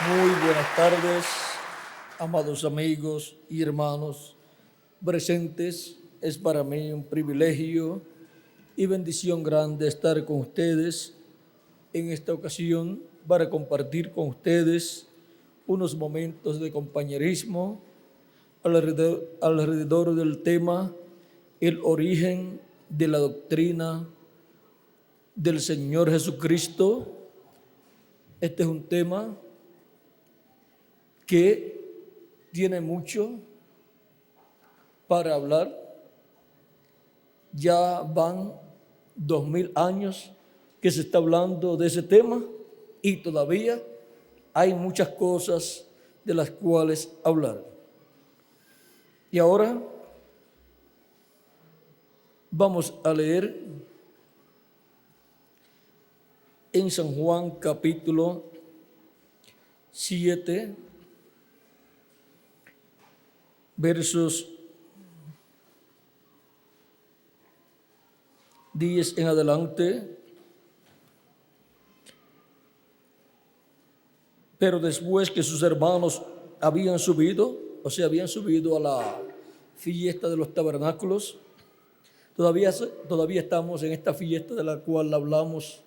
Muy buenas tardes, amados amigos y hermanos presentes. Es para mí un privilegio y bendición grande estar con ustedes en esta ocasión para compartir con ustedes unos momentos de compañerismo alrededor del tema el origen de la doctrina del Señor Jesucristo. Este es un tema que tiene mucho para hablar. Ya van 2000 años que se está hablando de ese tema y todavía hay muchas cosas de las cuales hablar. Y ahora vamos a leer en San Juan capítulo 7, versos 10 en adelante. Pero después que sus hermanos habían subido a la fiesta de los tabernáculos, todavía estamos en esta fiesta de la cual hablamos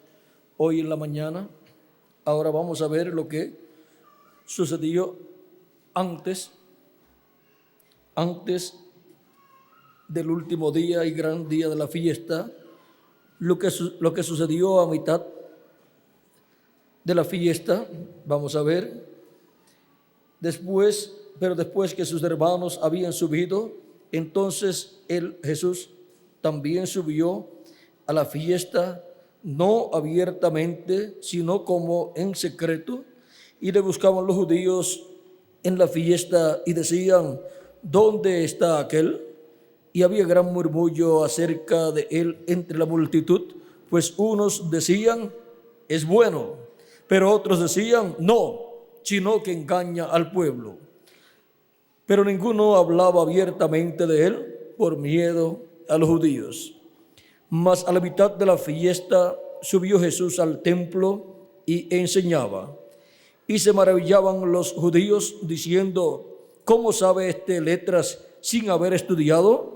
hoy en la mañana. Ahora vamos a ver lo que sucedió antes del último día y gran día de la fiesta, lo que sucedió a mitad de la fiesta. Vamos a ver pero después que sus hermanos habían subido, entonces Jesús también subió a la fiesta, no abiertamente, sino como en secreto, y le buscaban los judíos en la fiesta y decían: ¿dónde está aquel? Y había gran murmullo acerca de él entre la multitud, pues unos decían: es bueno, pero otros decían: no, sino que engaña al pueblo. Pero ninguno hablaba abiertamente de él por miedo a los judíos. Mas a la mitad de la fiesta subió Jesús al templo y enseñaba. Y se maravillaban los judíos diciendo: ¿cómo sabe este letras sin haber estudiado?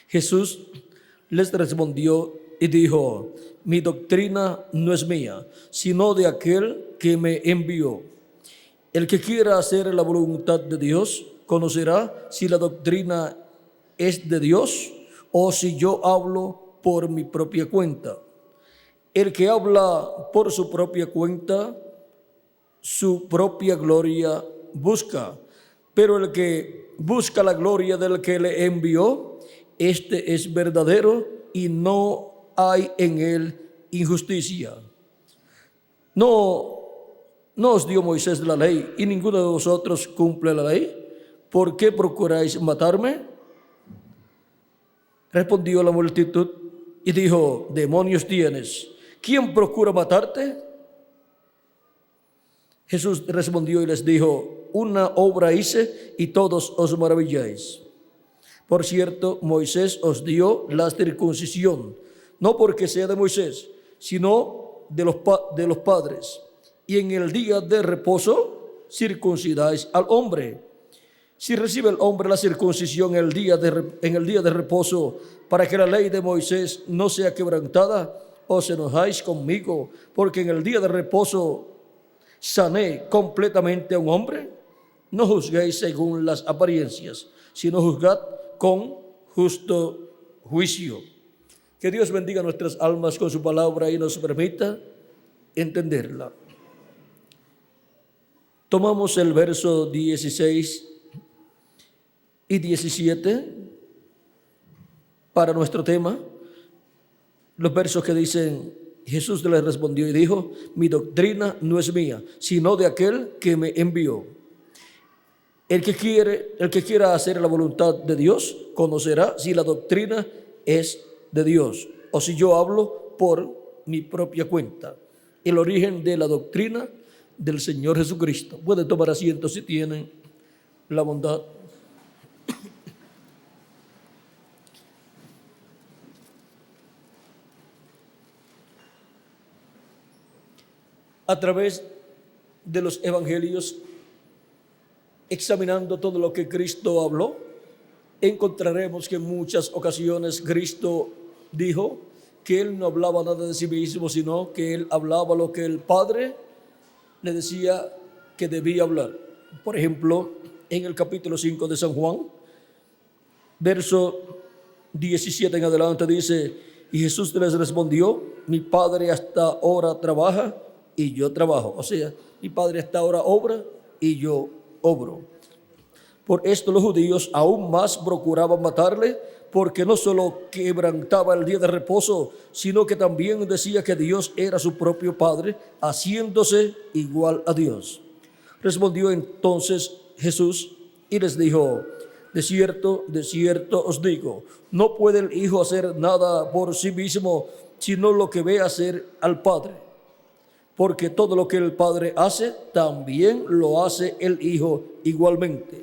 Jesús les respondió y dijo: mi doctrina no es mía, sino de aquel que me envió. El que quiera hacer la voluntad de Dios conocerá si la doctrina es de Dios o si yo hablo por mi propia cuenta. El que habla por su propia cuenta, su propia gloria busca, pero el que busca la gloria del que le envió, este es verdadero y no hay en él injusticia. No os dio Moisés la ley y ninguno de vosotros cumple la ley. ¿Por qué procuráis matarme? Respondió la multitud y dijo: demonios tienes. ¿Quién procura matarte? Jesús respondió y les dijo: una obra hice y todos os maravilláis. Por cierto, Moisés os dio la circuncisión, no porque sea de Moisés, sino de los padres. Y en el día de reposo circuncidáis al hombre. Si recibe el hombre la circuncisión en el día de reposo, para que la ley de Moisés no sea quebrantada, os enojáis conmigo, porque en el día de reposo sané completamente a un hombre. No juzguéis según las apariencias, sino juzgad con justo juicio. Que Dios bendiga nuestras almas con su palabra y nos permita entenderla. Tomamos el verso 16 y 17 para nuestro tema. Los versos que dicen: Jesús le respondió y dijo: mi doctrina no es mía, sino de aquel que me envió. El que quiera hacer la voluntad de Dios conocerá si la doctrina es de Dios o si yo hablo por mi propia cuenta. El origen de la doctrina del Señor Jesucristo. Pueden tomar asiento si tienen la bondad. A través de los evangelios, examinando todo lo que Cristo habló, encontraremos que en muchas ocasiones Cristo dijo que Él no hablaba nada de sí mismo, sino que Él hablaba lo que el Padre le decía que debía hablar. Por ejemplo, en el capítulo 5 de San Juan, verso 17 en adelante dice: y Jesús les respondió: mi Padre hasta ahora trabaja y yo trabajo. O sea, mi Padre hasta ahora obra y yo obro. Por esto los judíos aún más procuraban matarle, porque no solo quebrantaba el día de reposo, sino que también decía que Dios era su propio Padre, haciéndose igual a Dios. Respondió entonces Jesús y les dijo: de cierto os digo, no puede el Hijo hacer nada por sí mismo, sino lo que ve hacer al Padre. Porque todo lo que el Padre hace, también lo hace el Hijo igualmente.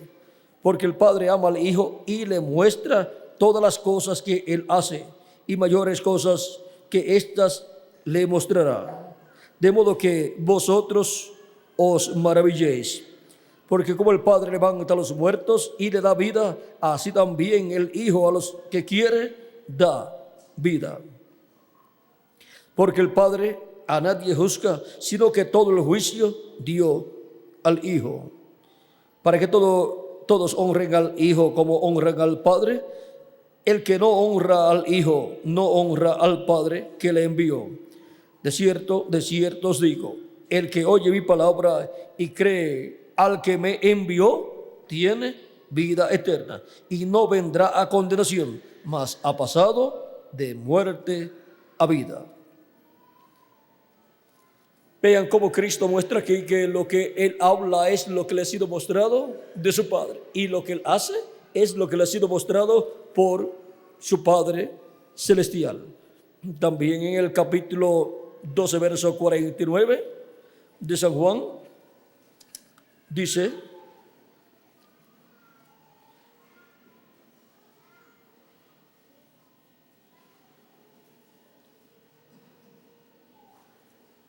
Porque el Padre ama al Hijo y le muestra todas las cosas que Él hace, y mayores cosas que éstas le mostrará. De modo que vosotros os maravilléis. Porque como el Padre levanta a los muertos y le da vida, así también el Hijo a los que quiere da vida. Porque el Padre a nadie juzga, sino que todo el juicio dio al Hijo, para que todos honren al Hijo como honran al Padre. El que no honra al Hijo, no honra al Padre que le envió. De cierto os digo, el que oye mi palabra y cree al que me envió, tiene vida eterna, y no vendrá a condenación, mas ha pasado de muerte a vida. Vean cómo Cristo muestra aquí que lo que Él habla es lo que le ha sido mostrado de su Padre, y lo que Él hace es lo que le ha sido mostrado por su Padre celestial. También en el capítulo 12, verso 49 de San Juan, dice: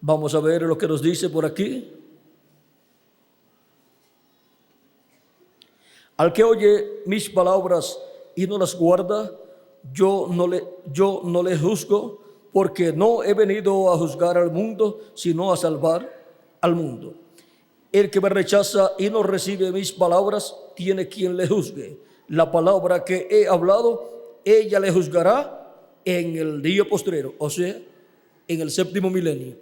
vamos a ver lo que nos dice por aquí. Al que oye mis palabras y no las guarda, yo no le juzgo, porque no he venido a juzgar al mundo, sino a salvar al mundo. El que me rechaza y no recibe mis palabras, tiene quien le juzgue. La palabra que he hablado, ella le juzgará en el día postrero, o sea, en el séptimo milenio.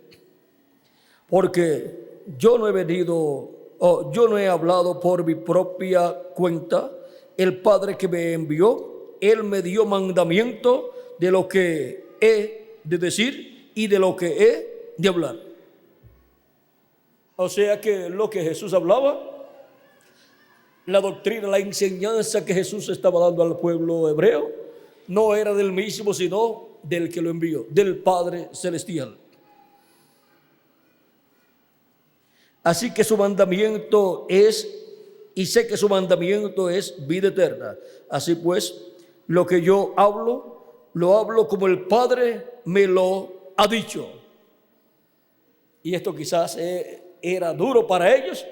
Porque yo no he hablado por mi propia cuenta. El Padre que me envió, Él me dio mandamiento de lo que he de decir y de lo que he de hablar. O sea que lo que Jesús hablaba, la doctrina, la enseñanza que Jesús estaba dando al pueblo hebreo, no era del mismo, sino del que lo envió, del Padre celestial. Así que su mandamiento es, y sé que su mandamiento es vida eterna. Así pues, lo que yo hablo, lo hablo como el Padre me lo ha dicho. Y esto quizás era duro para ellos,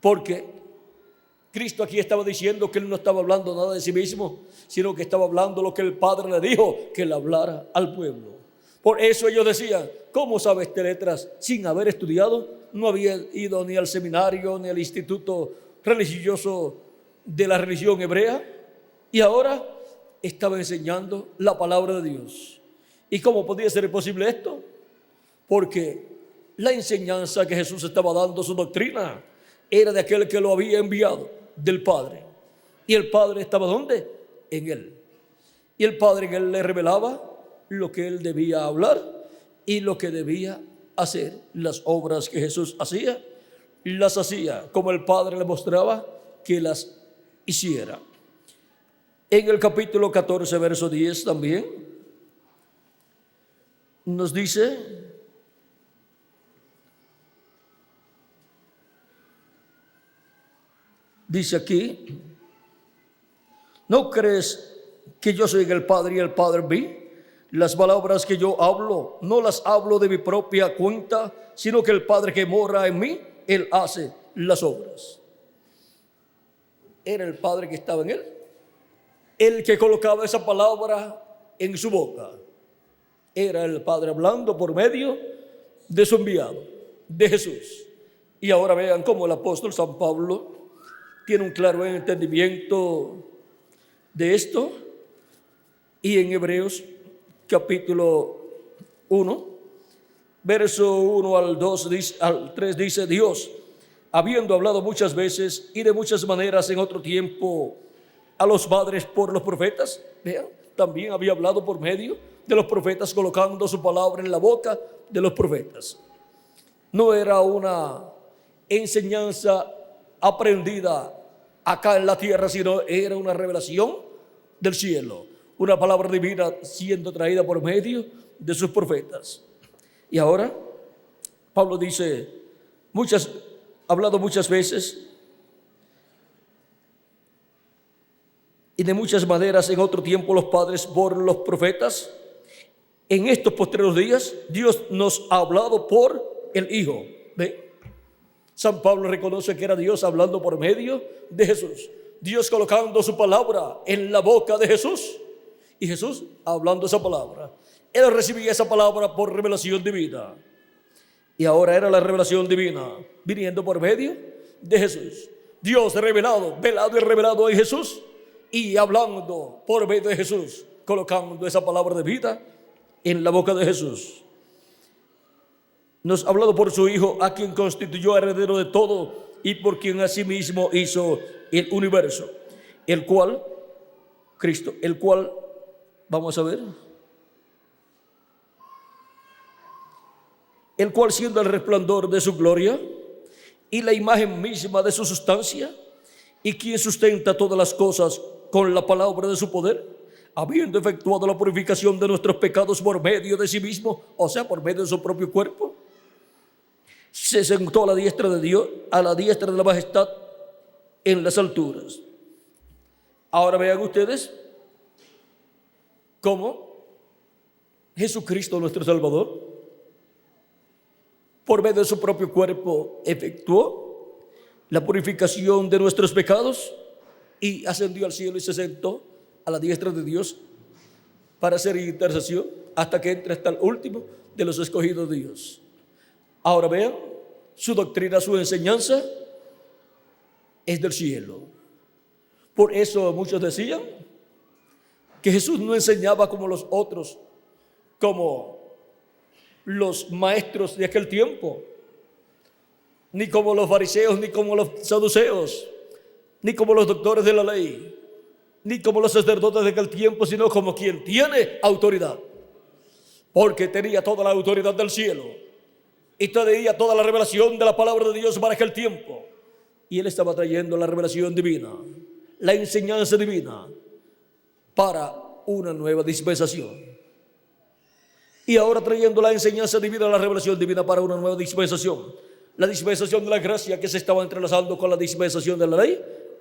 porque Cristo aquí estaba diciendo que Él no estaba hablando nada de sí mismo, sino que estaba hablando lo que el Padre le dijo que le hablara al pueblo. Por eso ellos decían: ¿cómo sabe este letras sin haber estudiado? No había ido ni al seminario ni al instituto religioso de la religión hebrea, y ahora estaba enseñando la palabra de Dios. ¿Y cómo podía ser posible esto? Porque la enseñanza que Jesús estaba dando, su doctrina, era de aquel que lo había enviado, del Padre. ¿Y el Padre estaba dónde? En Él. Y el Padre en Él le revelaba lo que Él debía hablar y lo que debía hacer. Las obras que Jesús hacía, las hacía como el Padre le mostraba que las hiciera. En el capítulo 14, verso 10 también nos dice: dice aquí: ¿no crees que yo soy el Padre y el Padre en mí? Las palabras que yo hablo, no las hablo de mi propia cuenta, sino que el Padre que mora en mí, Él hace las obras. Era el Padre que estaba en Él, el que colocaba esa palabra en su boca. Era el Padre hablando por medio de su enviado, de Jesús. Y ahora vean cómo el apóstol San Pablo tiene un claro entendimiento de esto. Y en Hebreos capítulo 1, verso 1 al 3 dice: Dios, habiendo hablado muchas veces y de muchas maneras en otro tiempo a los padres por los profetas, vean, también había hablado por medio de los profetas, colocando su palabra en la boca de los profetas. No era una enseñanza aprendida acá en la tierra, sino era una revelación del cielo, una palabra divina siendo traída por medio de sus profetas. Y ahora Pablo dice, hablado muchas veces y de muchas maneras en otro tiempo los padres por los profetas. En estos postreros días Dios nos ha hablado por el Hijo. ¿Ve? San Pablo reconoce que era Dios hablando por medio de Jesús, Dios colocando su palabra en la boca de Jesús y Jesús hablando esa palabra. Él recibía esa palabra por revelación divina, y ahora era la revelación divina viniendo por medio de Jesús. Dios revelado, velado y revelado en Jesús, y hablando por medio de Jesús, colocando esa palabra de vida en la boca de Jesús. Nos ha hablado por su Hijo, a quien constituyó heredero de todo y por quien asimismo hizo el universo, el cual, Cristo, el cual, vamos a ver, el cual siendo el resplandor de su gloria y la imagen misma de su sustancia, y quien sustenta todas las cosas con la palabra de su poder, habiendo efectuado la purificación de nuestros pecados por medio de sí mismo, o sea, por medio de su propio cuerpo, se sentó a la diestra de Dios, a la diestra de la majestad en las alturas. Ahora vean ustedes cómo Jesucristo, nuestro Salvador, por medio de su propio cuerpo efectuó la purificación de nuestros pecados y ascendió al cielo y se sentó a la diestra de Dios para hacer intercesión hasta que entre hasta el último de los escogidos de Dios. Ahora vean, su doctrina, su enseñanza es del cielo. Por eso muchos decían que Jesús no enseñaba como los otros, como los maestros de aquel tiempo, ni como los fariseos, ni como los saduceos, ni como los doctores de la ley, ni como los sacerdotes de aquel tiempo, sino como quien tiene autoridad, porque tenía toda la autoridad del cielo y tenía toda la revelación de la palabra de Dios para aquel tiempo. Y él estaba trayendo la revelación divina, la enseñanza divina para una nueva dispensación. Y ahora trayendo la enseñanza divina, la revelación divina para una nueva dispensación, la dispensación de la gracia que se estaba entrelazando con la dispensación de la ley.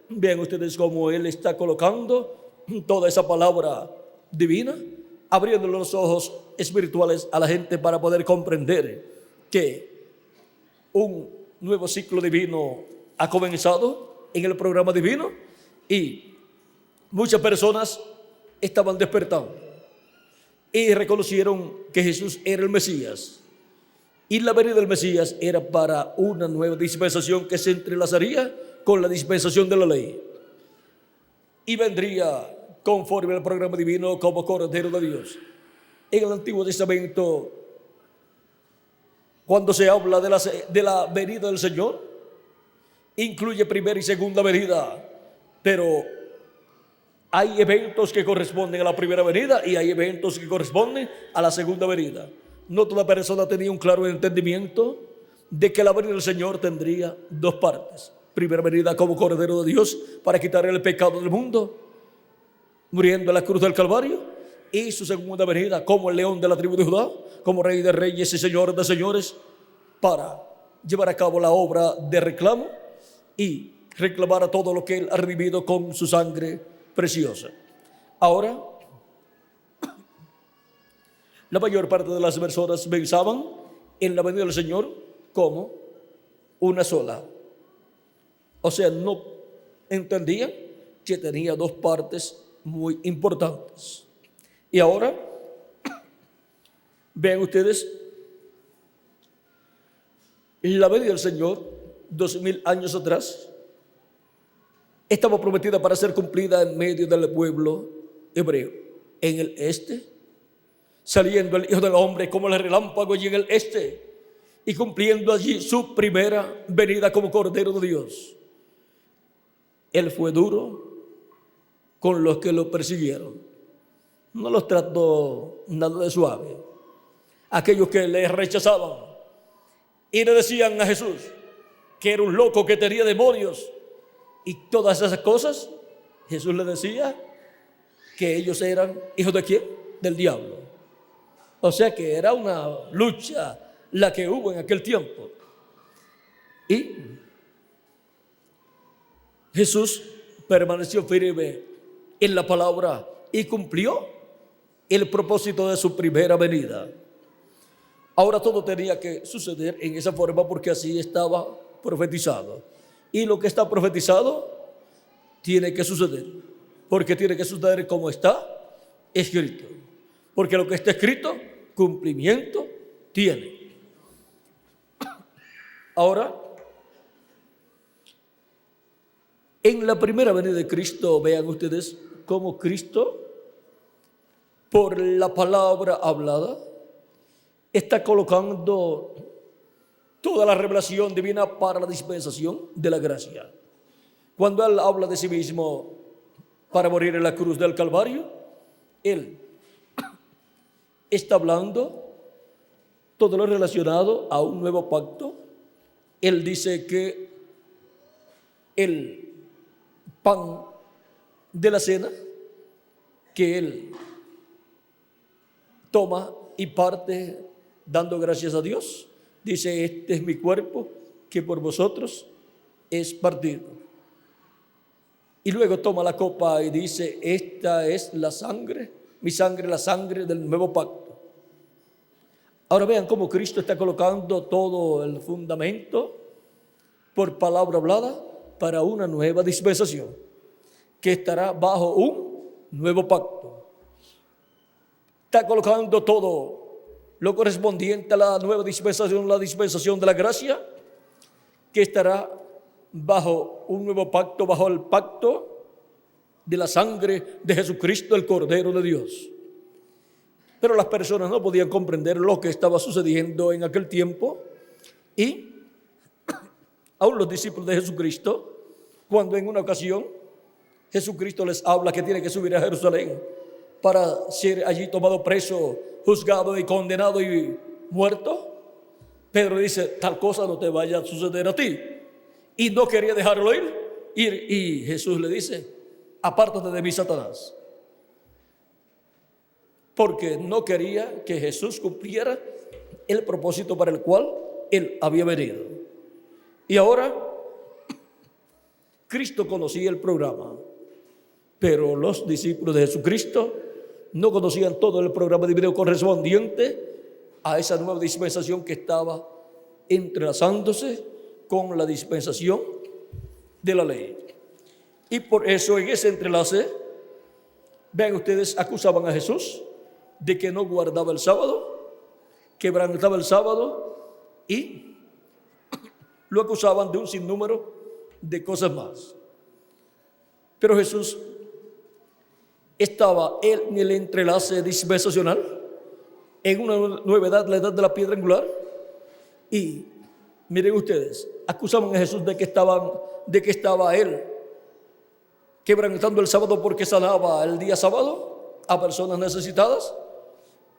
Vean ustedes cómo él está colocando toda esa palabra divina, abriendo los ojos espirituales a la gente para poder comprender que un nuevo ciclo divino ha comenzado en el programa divino y muchas personas estaban despertando y reconocieron que Jesús era el Mesías, y la venida del Mesías era para una nueva dispensación que se entrelazaría con la dispensación de la ley y vendría conforme al programa divino como Cordero de Dios. En el Antiguo Testamento, cuando se habla de la venida del Señor, incluye primera y segunda venida, pero hay eventos que corresponden a la primera venida y hay eventos que corresponden a la segunda venida. No toda persona tenía un claro entendimiento de que la venida del Señor tendría dos partes. Primera venida como Cordero de Dios para quitar el pecado del mundo, muriendo en la cruz del Calvario, y su segunda venida como el león de la tribu de Judá, como Rey de reyes y Señor de señores, para llevar a cabo la obra de reclamo y reclamar a todo lo que él ha redimido con su sangre preciosa. Ahora, la mayor parte de las personas pensaban en la venida del Señor como una sola. O sea, no entendían que tenía dos partes muy importantes. Y ahora, vean ustedes, la venida del Señor, 2000 años atrás, estaba prometida para ser cumplida en medio del pueblo hebreo. En el este, saliendo el Hijo del Hombre como el relámpago y en el este, y cumpliendo allí su primera venida como Cordero de Dios. Él fue duro con los que lo persiguieron. No los trató nada de suave. Aquellos que le rechazaban y le decían a Jesús que era un loco, que tenía demonios y todas esas cosas, Jesús le decía que ellos eran hijos de ¿quién? Del diablo. O sea que era una lucha la que hubo en aquel tiempo. Y Jesús permaneció firme en la palabra y cumplió el propósito de su primera venida. Ahora todo tenía que suceder en esa forma porque así estaba profetizado. Y lo que está profetizado tiene que suceder, porque tiene que suceder como está escrito. Porque lo que está escrito, cumplimiento tiene. Ahora, en la primera venida de Cristo, vean ustedes cómo Cristo, por la palabra hablada, está colocando toda la revelación divina para la dispensación de la gracia. Cuando Él habla de sí mismo para morir en la cruz del Calvario, Él está hablando todo lo relacionado a un nuevo pacto. Él dice que el pan de la cena que Él toma y parte dando gracias a Dios, dice: este es mi cuerpo que por vosotros es partido. Y luego toma la copa y dice: esta es la sangre, mi sangre, la sangre del nuevo pacto. Ahora vean cómo Cristo está colocando todo el fundamento por palabra hablada para una nueva dispensación que estará bajo un nuevo pacto. Está colocando todo lo correspondiente a la nueva dispensación, la dispensación de la gracia, que estará bajo un nuevo pacto, bajo el pacto de la sangre de Jesucristo, el Cordero de Dios. Pero las personas no podían comprender lo que estaba sucediendo en aquel tiempo, y aún los discípulos de Jesucristo, cuando en una ocasión Jesucristo les habla que tiene que subir a Jerusalén para ser allí tomado preso, juzgado y condenado y muerto, Pedro dice: tal cosa no te vaya a suceder a ti. Y no quería dejarlo ir. Y Jesús le dice: apártate de mí, Satanás. Porque no quería que Jesús cumpliera el propósito para el cual Él había venido. Y ahora Cristo conocía el programa, pero los discípulos de Jesucristo no conocían todo el programa divino correspondiente a esa nueva dispensación que estaba entrelazándose con la dispensación de la ley. Y por eso en ese entrelace, vean ustedes, acusaban a Jesús de que no guardaba el sábado, quebrantaba el sábado, y lo acusaban de un sinnúmero de cosas más. Pero Jesús estaba en el entrelace dispensacional, en una nueva edad, la edad de la piedra angular. Y miren ustedes, acusaban a Jesús de que estaba Él quebrantando el sábado porque sanaba el día sábado a personas necesitadas,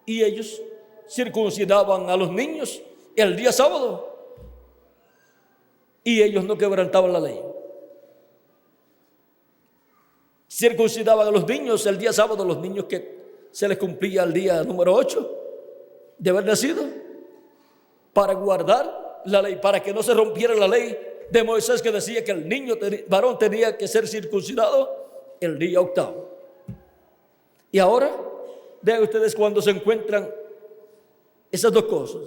y ellos circuncidaban a los niños el día sábado y ellos no quebrantaban la ley. Circuncidaban a los niños el día sábado, los niños que se les cumplía el día número 8 de haber nacido, para guardar la ley, para que no se rompiera la ley de Moisés, que decía que el niño varón tenía que ser circuncidado el día 8. Y ahora vean ustedes, cuando se encuentran esas dos cosas.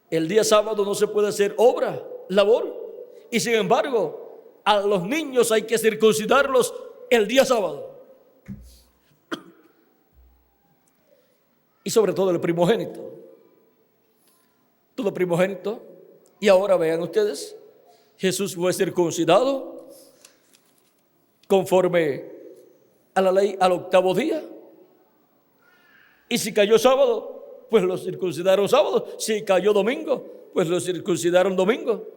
El día sábado no se puede hacer obra, labor, y sin embargo, a los niños hay que circuncidarlos el día sábado. Y sobre todo el primogénito. Todo primogénito. Y ahora vean ustedes, Jesús fue circuncidado conforme a la ley al octavo día. Y si cayó sábado, pues lo circuncidaron sábado. Si cayó domingo, pues lo circuncidaron domingo.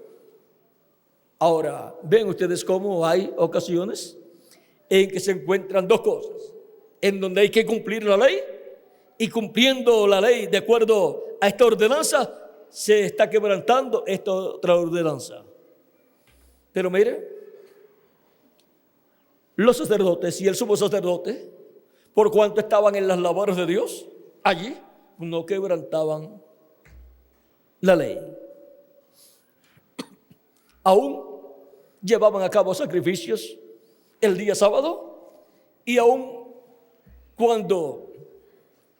Ahora, ven ustedes cómo hay ocasiones en que se encuentran dos cosas, en donde hay que cumplir la ley, y cumpliendo la ley de acuerdo a esta ordenanza, se está quebrantando esta otra ordenanza. Pero mire, los sacerdotes y el sumo sacerdote, por cuanto estaban en las labores de Dios, allí no quebrantaban la ley. Aún llevaban a cabo sacrificios el día sábado, y aún cuando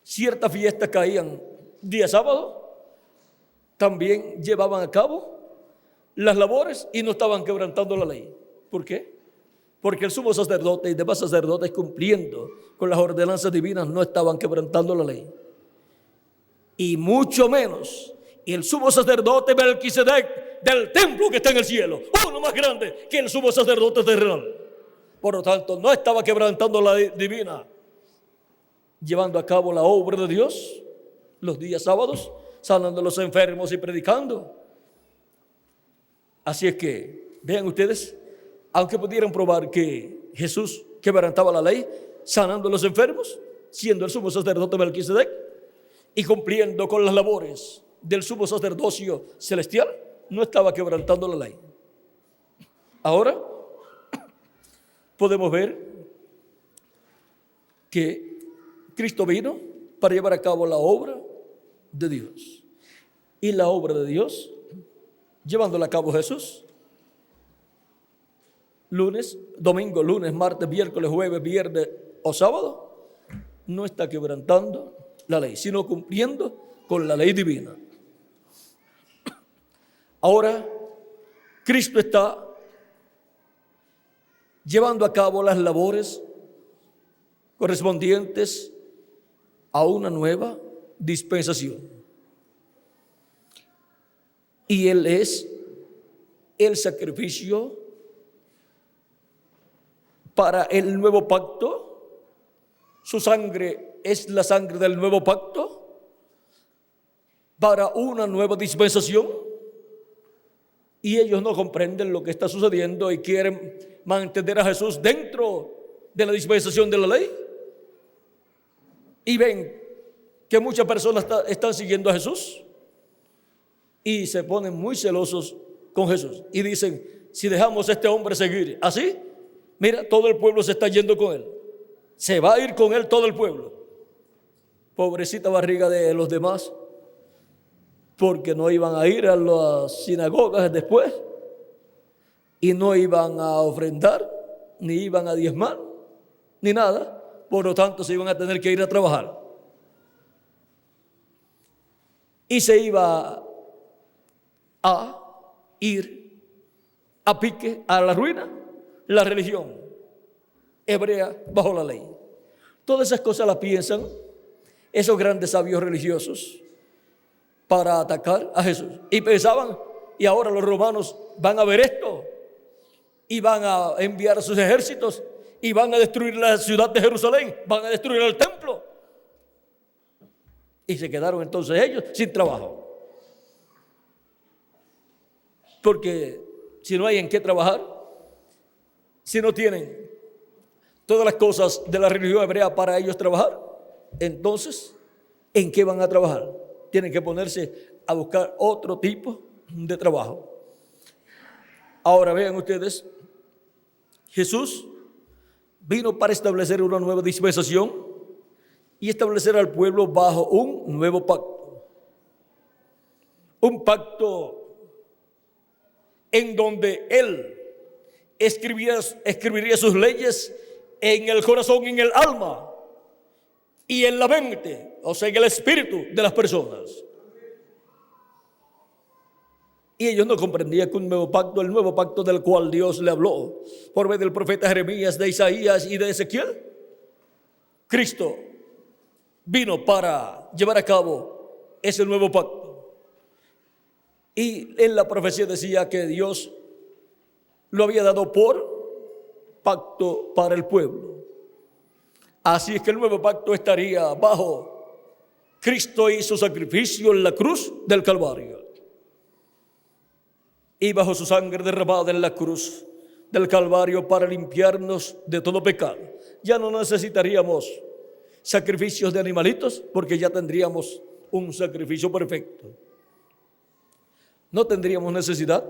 ciertas fiestas caían día sábado, también llevaban a cabo las labores y no estaban quebrantando la ley. ¿Por qué? Porque el sumo sacerdote y demás sacerdotes, cumpliendo con las ordenanzas divinas, no estaban quebrantando la ley. Y mucho menos el sumo sacerdote Melquisedec del templo que está en el cielo, uno más grande que el sumo sacerdote terrenal. Por lo tanto, no estaba quebrantando la ley divina, llevando a cabo la obra de Dios los días sábados, sanando a los enfermos y predicando. Así es que, vean ustedes, aunque pudieran probar que Jesús quebrantaba la ley, sanando a los enfermos, siendo el sumo sacerdote Melquisedec y cumpliendo con las labores del sumo sacerdocio celestial, no estaba quebrantando la ley. Ahora podemos ver que Cristo vino para llevar a cabo la obra de Dios. Y la obra de Dios, llevándola a cabo Jesús, lunes, domingo, lunes, martes, miércoles, jueves, viernes o sábado, no está quebrantando la ley, sino cumpliendo con la ley divina. Ahora, Cristo está llevando a cabo las labores correspondientes a una nueva dispensación. Y Él es el sacrificio para el nuevo pacto. Su sangre es la sangre del nuevo pacto para una nueva dispensación. Y ellos no comprenden lo que está sucediendo y quieren mantener a Jesús dentro de la dispensación de la ley. Y ven que muchas personas están siguiendo a Jesús y se ponen muy celosos con Jesús y dicen: si dejamos a este hombre seguir así, mira, todo el pueblo se está yendo con él, se va a ir con él todo el pueblo. Pobrecita barriga de los demás, porque no iban a ir a las sinagogas después y no iban a ofrendar, ni iban a diezmar, ni nada. Por lo tanto, se iban a tener que ir a trabajar. Y se iba a ir a pique, a la ruina, la religión hebrea bajo la ley. Todas esas cosas las piensan esos grandes sabios religiosos para atacar a Jesús. Y pensaban, y ahora los romanos van a ver esto y van a enviar a sus ejércitos y van a destruir la ciudad de Jerusalén, van a destruir el templo. Y se quedaron entonces ellos sin trabajo. Porque si no hay en qué trabajar, si no tienen todas las cosas de la religión hebrea para ellos trabajar, entonces, ¿en qué van a trabajar? Tienen que ponerse a buscar otro tipo de trabajo. Ahora vean ustedes, Jesús vino para establecer una nueva dispensación y establecer al pueblo bajo un nuevo pacto. Un pacto en donde Él escribiría sus leyes en el corazón y en el alma, y en la mente, o sea, en el espíritu de las personas. Y ellos no comprendían que un nuevo pacto, el nuevo pacto del cual Dios le habló por medio del profeta Jeremías, de Isaías y de Ezequiel, Cristo vino para llevar a cabo ese nuevo pacto. Y en la profecía decía que Dios lo había dado por pacto para el pueblo. Así es que el nuevo pacto estaría bajo Cristo y su sacrificio en la cruz del Calvario, y bajo su sangre derramada en la cruz del Calvario para limpiarnos de todo pecado. Ya no necesitaríamos sacrificios de animalitos, porque ya tendríamos un sacrificio perfecto. No tendríamos necesidad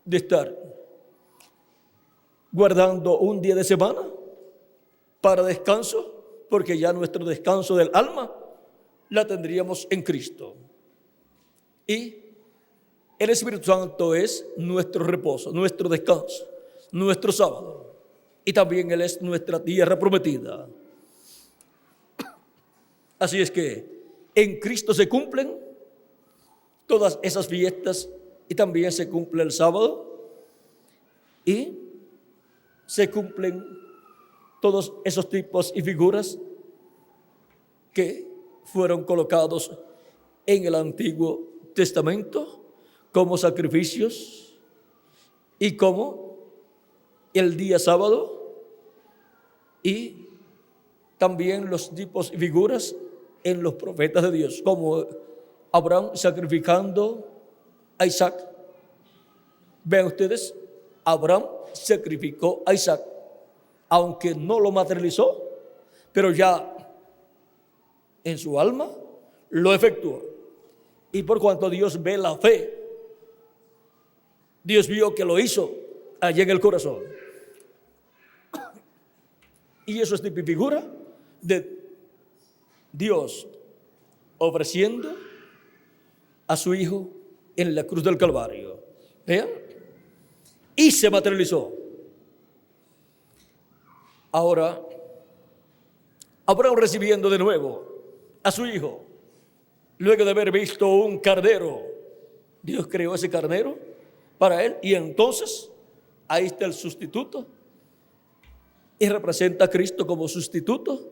de estar guardando un día de semana para descanso, porque ya nuestro descanso del alma la tendríamos en Cristo. Y el Espíritu Santo es nuestro reposo, nuestro descanso, nuestro sábado. Y también Él es nuestra tierra prometida. Así es que en Cristo se cumplen todas esas fiestas, y también se cumple el sábado, y se cumplen todos esos tipos y figuras que fueron colocados en el Antiguo Testamento como sacrificios, y como el día sábado, y también los tipos y figuras en los profetas de Dios, como Abraham sacrificando a Isaac. Vean ustedes, Abraham sacrificó a Isaac, aunque no lo materializó, pero ya en su alma lo efectuó. Y por cuanto Dios ve la fe, Dios vio que lo hizo allá en el corazón. Y eso es tipo y figura de Dios ofreciendo a su Hijo en la cruz del Calvario. ¿Vean? Y se materializó. Ahora, Abraham recibiendo de nuevo a su Hijo, luego de haber visto un carnero, Dios creó ese carnero para él, y entonces ahí está el sustituto, y representa a Cristo como sustituto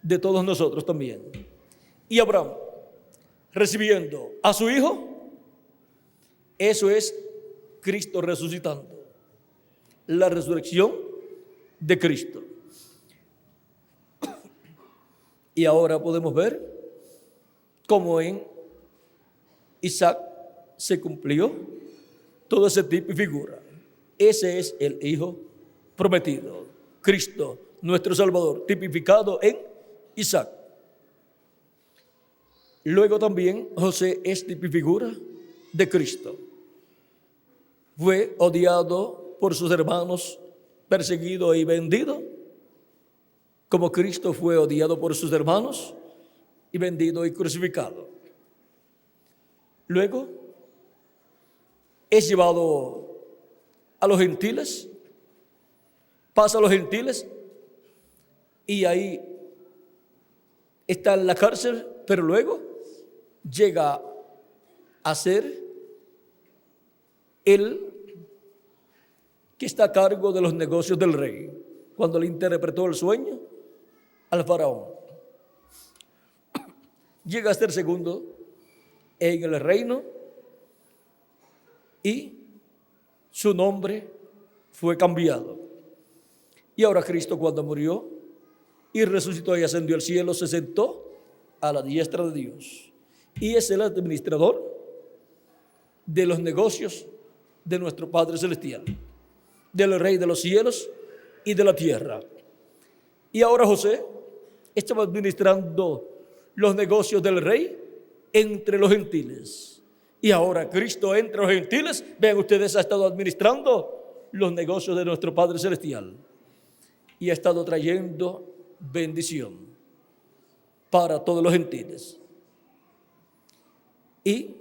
de todos nosotros también. Y Abraham recibiendo a su Hijo, eso es Cristo resucitando, la resurrección de Cristo. Y ahora podemos ver cómo en Isaac se cumplió todo ese tipo y figura. Ese es el Hijo prometido, Cristo, nuestro Salvador, tipificado en Isaac. Luego también José es tipo y figura de Cristo. Fue odiado por sus hermanos, perseguido y vendido, como Cristo fue odiado por sus hermanos y vendido y crucificado. Luego es llevado a los gentiles, pasa a los gentiles, y ahí está en la cárcel, pero luego llega a ser el que está a cargo de los negocios del rey, cuando le interpretó el sueño al faraón. Llega a ser segundo en el reino, y su nombre fue cambiado. Y ahora Cristo, cuando murió y resucitó y ascendió al cielo, se sentó a la diestra de Dios, y es el administrador de los negocios de nuestro Padre Celestial, del Rey de los cielos y de la tierra. Y ahora José estaba administrando los negocios del rey entre los gentiles. Y ahora Cristo entre los gentiles, vean ustedes, ha estado administrando los negocios de nuestro Padre Celestial, y ha estado trayendo bendición para todos los gentiles. Y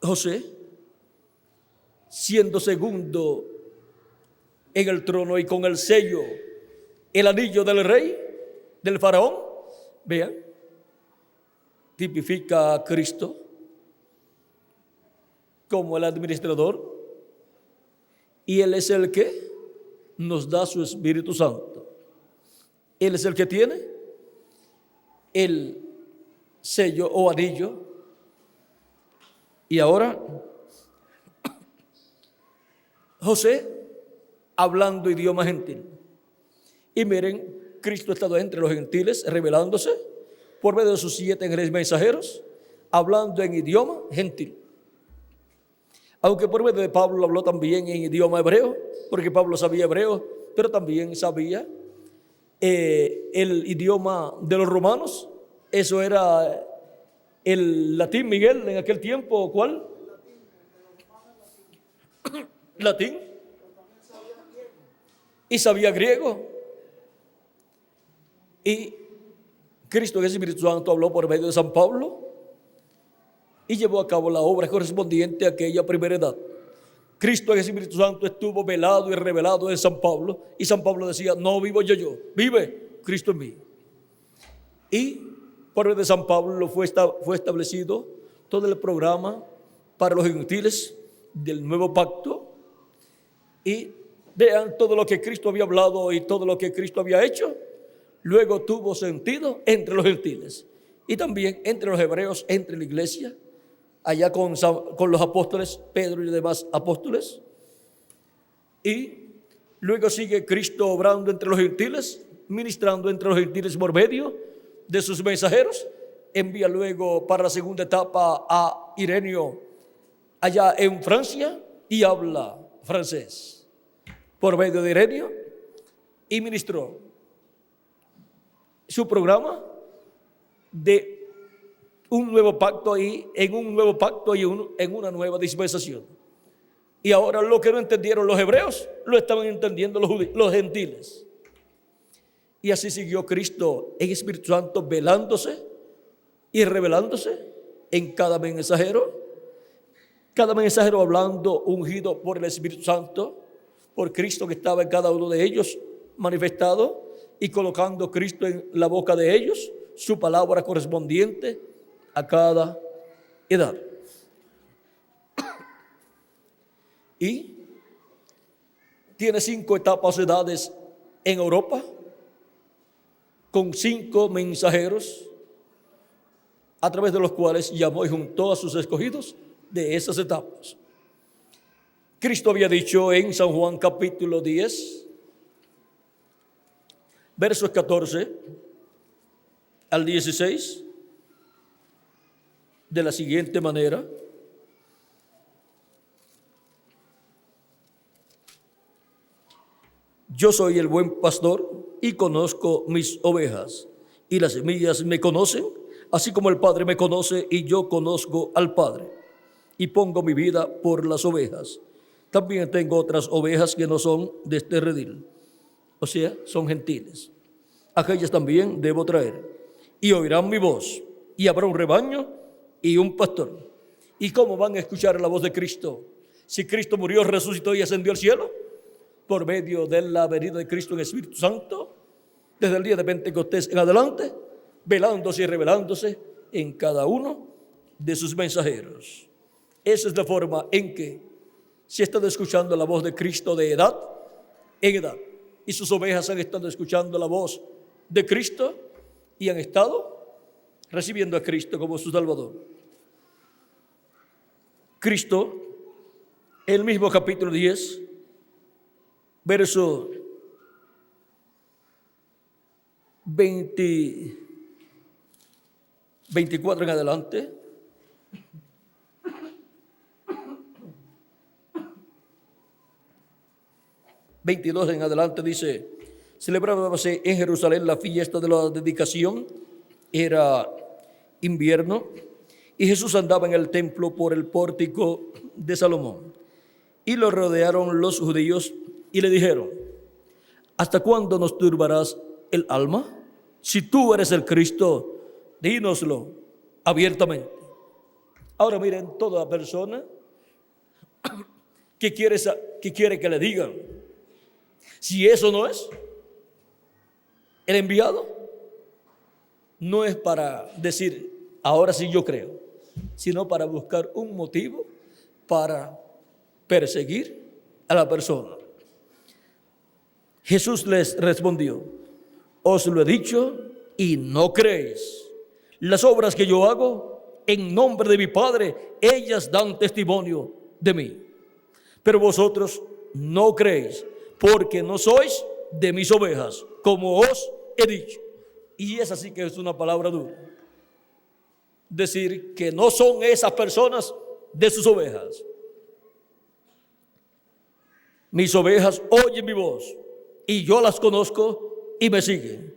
José, siendo segundo en el trono y con el sello, el anillo del rey, del faraón. Vean, tipifica a Cristo como el administrador, y Él es el que nos da su Espíritu Santo. Él es el que tiene el sello o anillo. Y ahora José hablando idioma gentil. Y miren, Cristo ha estado entre los gentiles revelándose por medio de sus 7 ángeles mensajeros, hablando en idioma gentil. Aunque por medio de Pablo habló también en idioma hebreo, porque Pablo sabía hebreo, pero también sabía el idioma de los romanos. Eso era el latín, Miguel, en aquel tiempo. ¿Cuál? Latín. Y sabía griego. Y Cristo, en el Espíritu Santo, habló por medio de San Pablo y llevó a cabo la obra correspondiente a aquella primera edad. Cristo, en el Espíritu Santo, estuvo velado y revelado en San Pablo, y San Pablo decía: no vivo yo, vive Cristo en mí. Y por medio de San Pablo fue establecido todo el programa para los gentiles del nuevo pacto. Y vean, todo lo que Cristo había hablado y todo lo que Cristo había hecho, luego tuvo sentido entre los gentiles y también entre los hebreos, entre la iglesia, allá con los apóstoles, Pedro y los demás apóstoles. Y luego sigue Cristo obrando entre los gentiles, ministrando entre los gentiles por medio de sus mensajeros. Envía luego para la segunda etapa a Ireneo allá en Francia, y habla francés por medio de Ireneo, y ministró su programa de un nuevo pacto, y en un nuevo pacto y en una nueva dispensación. Y ahora lo que no entendieron los hebreos, lo estaban entendiendo los gentiles. Y así siguió Cristo en Espíritu Santo, velándose y revelándose en cada mensajero hablando ungido por el Espíritu Santo, por Cristo que estaba en cada uno de ellos manifestado, y colocando Cristo en la boca de ellos su palabra correspondiente a cada edad. Y tiene 5 etapas o edades en Europa, con 5 mensajeros, a través de los cuales llamó y juntó a sus escogidos de esas etapas. Cristo había dicho en San Juan capítulo 10, versos 14 al 16, de la siguiente manera: yo soy el buen pastor y conozco mis ovejas, y las mías me conocen, así como el Padre me conoce y yo conozco al Padre, y pongo mi vida por las ovejas. También tengo otras ovejas que no son de este redil, o sea, son gentiles. Aquellas también debo traer, y oirán mi voz, y habrá un rebaño y un pastor. ¿Y cómo van a escuchar la voz de Cristo si Cristo murió, resucitó y ascendió al cielo? Por medio de la venida de Cristo en Espíritu Santo, desde el día de Pentecostés en adelante, velándose y revelándose en cada uno de sus mensajeros. Esa es la forma en que se ha estado escuchando la voz de Cristo de edad en edad, y sus ovejas han estado escuchando la voz de Cristo y han estado recibiendo a Cristo como su Salvador. Cristo, el mismo capítulo 10, verso 24 en adelante, ...22 en adelante dice: celebrábase en Jerusalén la fiesta de la dedicación, era invierno, y Jesús andaba en el templo por el pórtico de Salomón. Y lo rodearon los judíos y le dijeron: ¿hasta cuándo nos turbarás el alma? Si tú eres el Cristo, dínoslo abiertamente. Ahora miren, toda persona que quiere que le digan Si eso no es el enviado, no es para decir, ahora sí yo creo, sino para buscar un motivo para perseguir a la persona. Jesús les respondió: os lo he dicho y no creéis. Las obras que yo hago en nombre de mi Padre, ellas dan testimonio de mí. Pero vosotros no creéis, porque no sois de mis ovejas, como os he dicho. Y esa sí que es una palabra dura. Decir que no son esas personas de sus ovejas. Mis ovejas oyen mi voz, y yo las conozco y me siguen.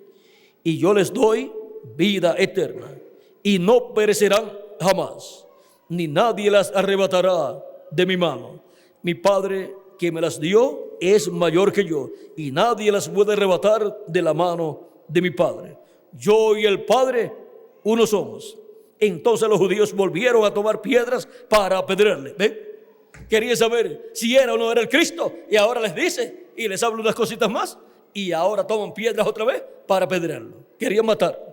Y yo les doy vida eterna, y no perecerán jamás, ni nadie las arrebatará de mi mano. Mi Padre que me las dio es mayor que yo, y nadie las puede arrebatar de la mano de mi Padre. Yo y el Padre uno somos. Entonces los judíos volvieron a tomar piedras para apedrearle. ¿Ven? Querían saber si era o no era el Cristo, y ahora les dice y les habla unas cositas más, y ahora toman piedras otra vez para apedrearlo. Querían matar.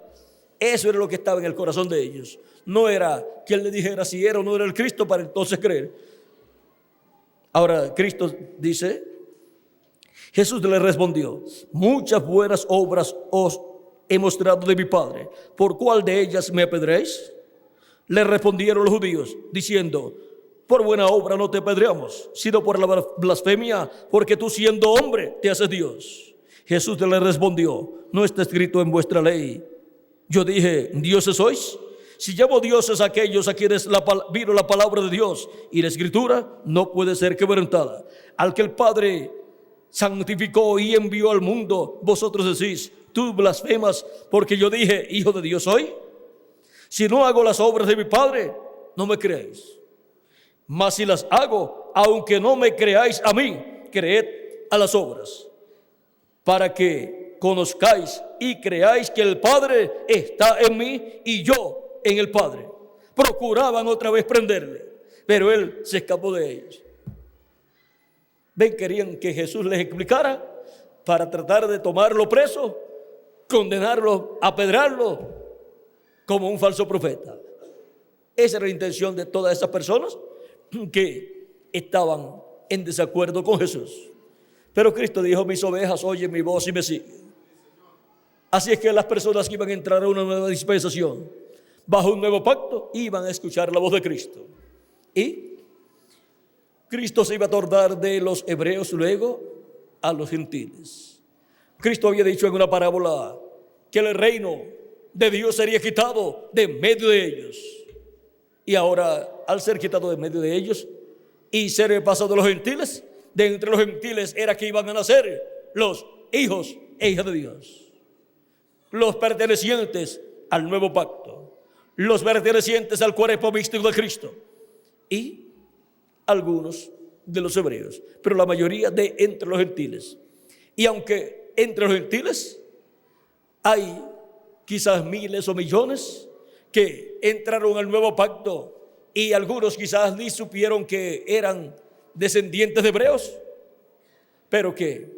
Eso era lo que estaba en el corazón de ellos. No era que él le dijera si era o no era el Cristo para entonces creer. Ahora Cristo dice, Jesús le respondió: muchas buenas obras os he mostrado de mi Padre, ¿por cuál de ellas me apedreáis? Le respondieron los judíos diciendo: por buena obra no te apedreamos, sino por la blasfemia, porque tú siendo hombre te haces Dios. Jesús le respondió: ¿no está escrito en vuestra ley? Yo dije, ¿dioses sois? Si llamo dioses a aquellos a quienes vino la palabra de Dios, y la escritura no puede ser quebrantada. Al que el Padre santificó y envió al mundo, vosotros decís, tú blasfemas, porque yo dije, hijo de Dios soy. Si no hago las obras de mi Padre, no me creéis. Mas si las hago, aunque no me creáis a mí, creed a las obras, para que conozcáis y creáis que el Padre está en mí y yo en el Padre. Procuraban otra vez prenderle, pero él se escapó de ellos. Ven, querían que Jesús les explicara para tratar de tomarlo preso, condenarlo, apedrearlo como un falso profeta. Esa era la intención de todas esas personas que estaban en desacuerdo con Jesús. Pero Cristo dijo: mis ovejas oyen mi voz y me siguen. Así es que las personas que iban a entrar a una nueva dispensación, bajo un nuevo pacto, iban a escuchar la voz de Cristo. Y Cristo se iba a tornar de los hebreos luego a los gentiles. Cristo había dicho en una parábola que el reino de Dios sería quitado de medio de ellos. Y ahora, al ser quitado de medio de ellos y ser pasado a los gentiles, de entre los gentiles era que iban a nacer los hijos e hijas de Dios, los pertenecientes al nuevo pacto, los pertenecientes al cuerpo místico de Cristo, y algunos de los hebreos, pero la mayoría de entre los gentiles. Y aunque entre los gentiles hay quizás miles o millones que entraron al nuevo pacto, y algunos quizás ni supieron que eran descendientes de hebreos, pero que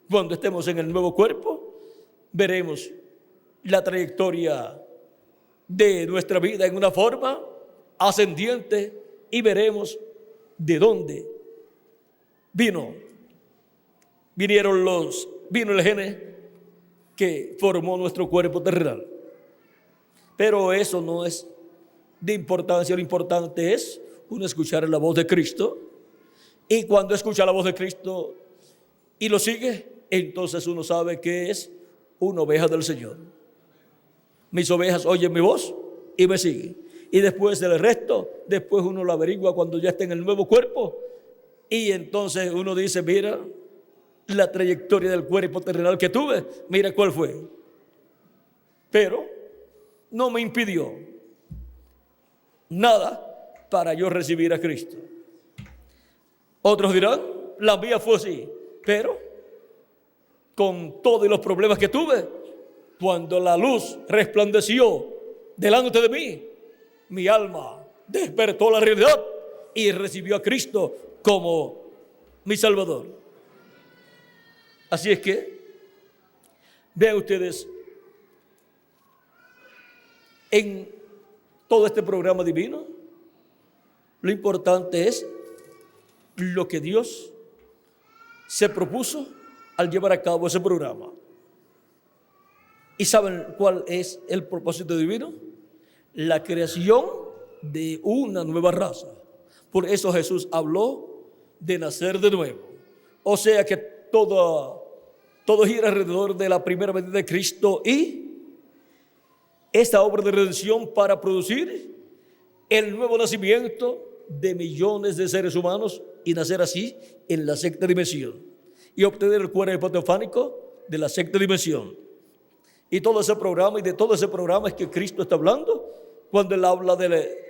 cuando estemos en el nuevo cuerpo veremos la trayectoria de nuestra vida en una forma ascendiente, y veremos de dónde vino el gene que formó nuestro cuerpo terrenal. Pero eso no es de importancia. Lo importante es uno escuchar la voz de Cristo, y cuando escucha la voz de Cristo y lo sigue, entonces uno sabe que es una oveja del Señor. Mis ovejas oyen mi voz y me siguen. Y después del resto, después uno lo averigua cuando ya está en el nuevo cuerpo, y entonces uno dice: mira la trayectoria del cuerpo terrenal que tuve, mira cuál fue. Pero no me impidió nada para yo recibir a Cristo. Otros dirán: la mía fue así, pero con todos los problemas que tuve, cuando la luz resplandeció delante de mí, mi alma despertó la realidad y recibió a Cristo como mi Salvador. Así es que, vean ustedes, en todo este programa divino, lo importante es lo que Dios se propuso al llevar a cabo ese programa. ¿Y saben cuál es el propósito divino? La creación de una nueva raza. Por eso Jesús habló de nacer de nuevo. O sea que todo gira alrededor de la primera venida de Cristo y esta obra de redención para producir el nuevo nacimiento de millones de seres humanos y nacer así en la sexta dimensión y obtener el cuerpo teofánico de la sexta dimensión. Y todo ese programa, y de todo ese programa es que Cristo está hablando cuando Él habla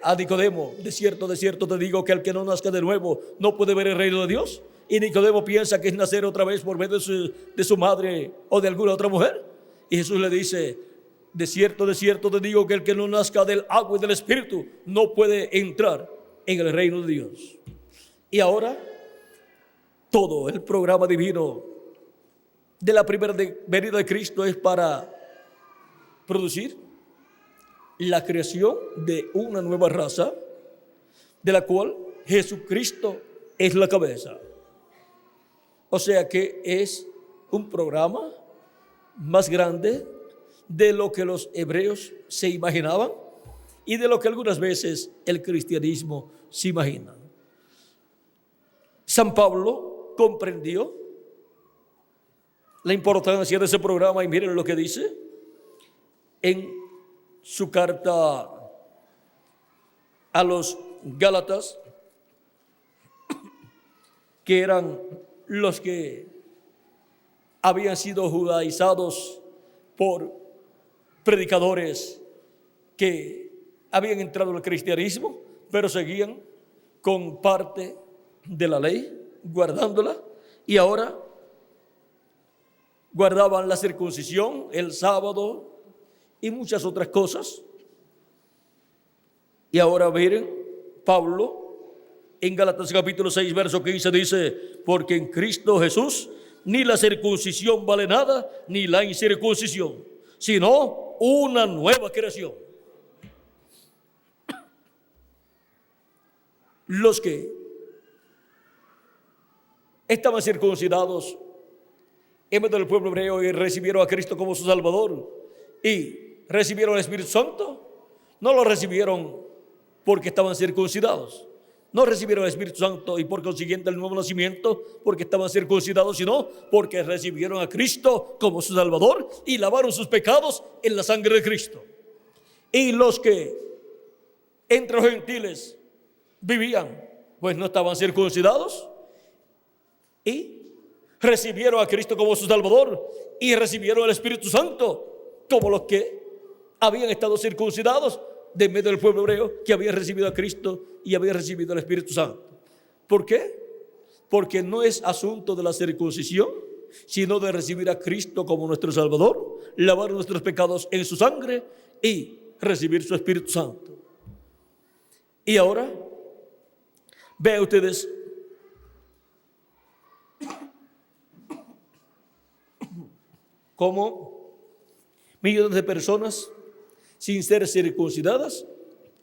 a Nicodemo: de cierto te digo que el que no nazca de nuevo no puede ver el reino de Dios. Y Nicodemo piensa que es nacer otra vez por medio de su madre o de alguna otra mujer. Y Jesús le dice: de cierto te digo que el que no nazca del agua y del Espíritu no puede entrar en el reino de Dios. Y ahora todo el programa divino de la primera venida de Cristo es para producir la creación de una nueva raza, de la cual Jesucristo es la cabeza. O sea que es un programa más grande de lo que los hebreos se imaginaban y de lo que algunas veces el cristianismo se imagina. San Pablo comprendió la importancia de ese programa y miren lo que dice en su carta a los Gálatas, que eran los que habían sido judaizados por predicadores que habían entrado en el cristianismo, pero seguían con parte de la ley, guardándola, y ahora guardaban la circuncisión, el sábado y muchas otras cosas. Y ahora miren, Pablo en Gálatas capítulo 6 verso 15 dice: porque en Cristo Jesús ni la circuncisión vale nada, ni la incircuncisión, sino una nueva creación. Los que estaban circuncidados en medio del pueblo hebreo y recibieron a Cristo como su Salvador y recibieron el Espíritu Santo, no lo recibieron porque estaban circuncidados. No recibieron el Espíritu Santo y por consiguiente el nuevo nacimiento porque estaban circuncidados, sino porque recibieron a Cristo como su Salvador y lavaron sus pecados en la sangre de Cristo. Y los que entre los gentiles vivían, pues no estaban circuncidados y recibieron a Cristo como su Salvador y recibieron el Espíritu Santo como los que habían estado circuncidados de medio del pueblo hebreo, que había recibido a Cristo y había recibido el Espíritu Santo. ¿Por qué? Porque no es asunto de la circuncisión, sino de recibir a Cristo como nuestro Salvador, lavar nuestros pecados en su sangre y recibir su Espíritu Santo. Y ahora, vean ustedes cómo millones de personas sin ser circuncidadas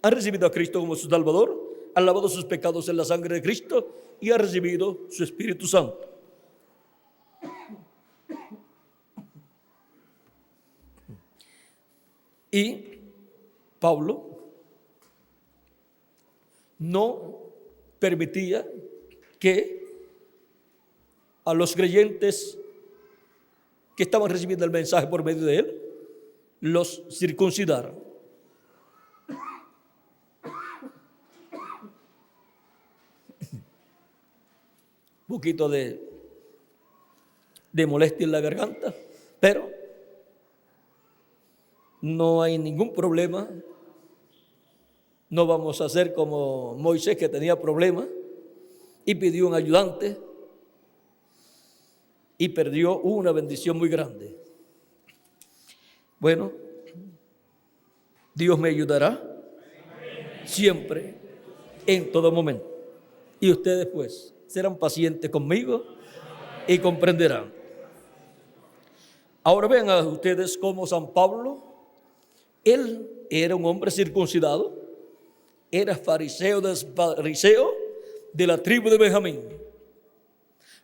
han recibido a Cristo como su Salvador, han lavado sus pecados en la sangre de Cristo y han recibido su Espíritu Santo. Y Pablo no permitía que a los creyentes que estaban recibiendo el mensaje por medio de él los circuncidaran. Un poquito de molestia en la garganta, pero no hay ningún problema. No vamos a hacer como Moisés, que tenía problemas y pidió un ayudante y perdió una bendición muy grande. Bueno, Dios me ayudará siempre, en todo momento. Y ustedes pues serán pacientes conmigo y comprenderán. Ahora vean a ustedes cómo San Pablo, él era un hombre circuncidado, era fariseo de la tribu de Benjamín,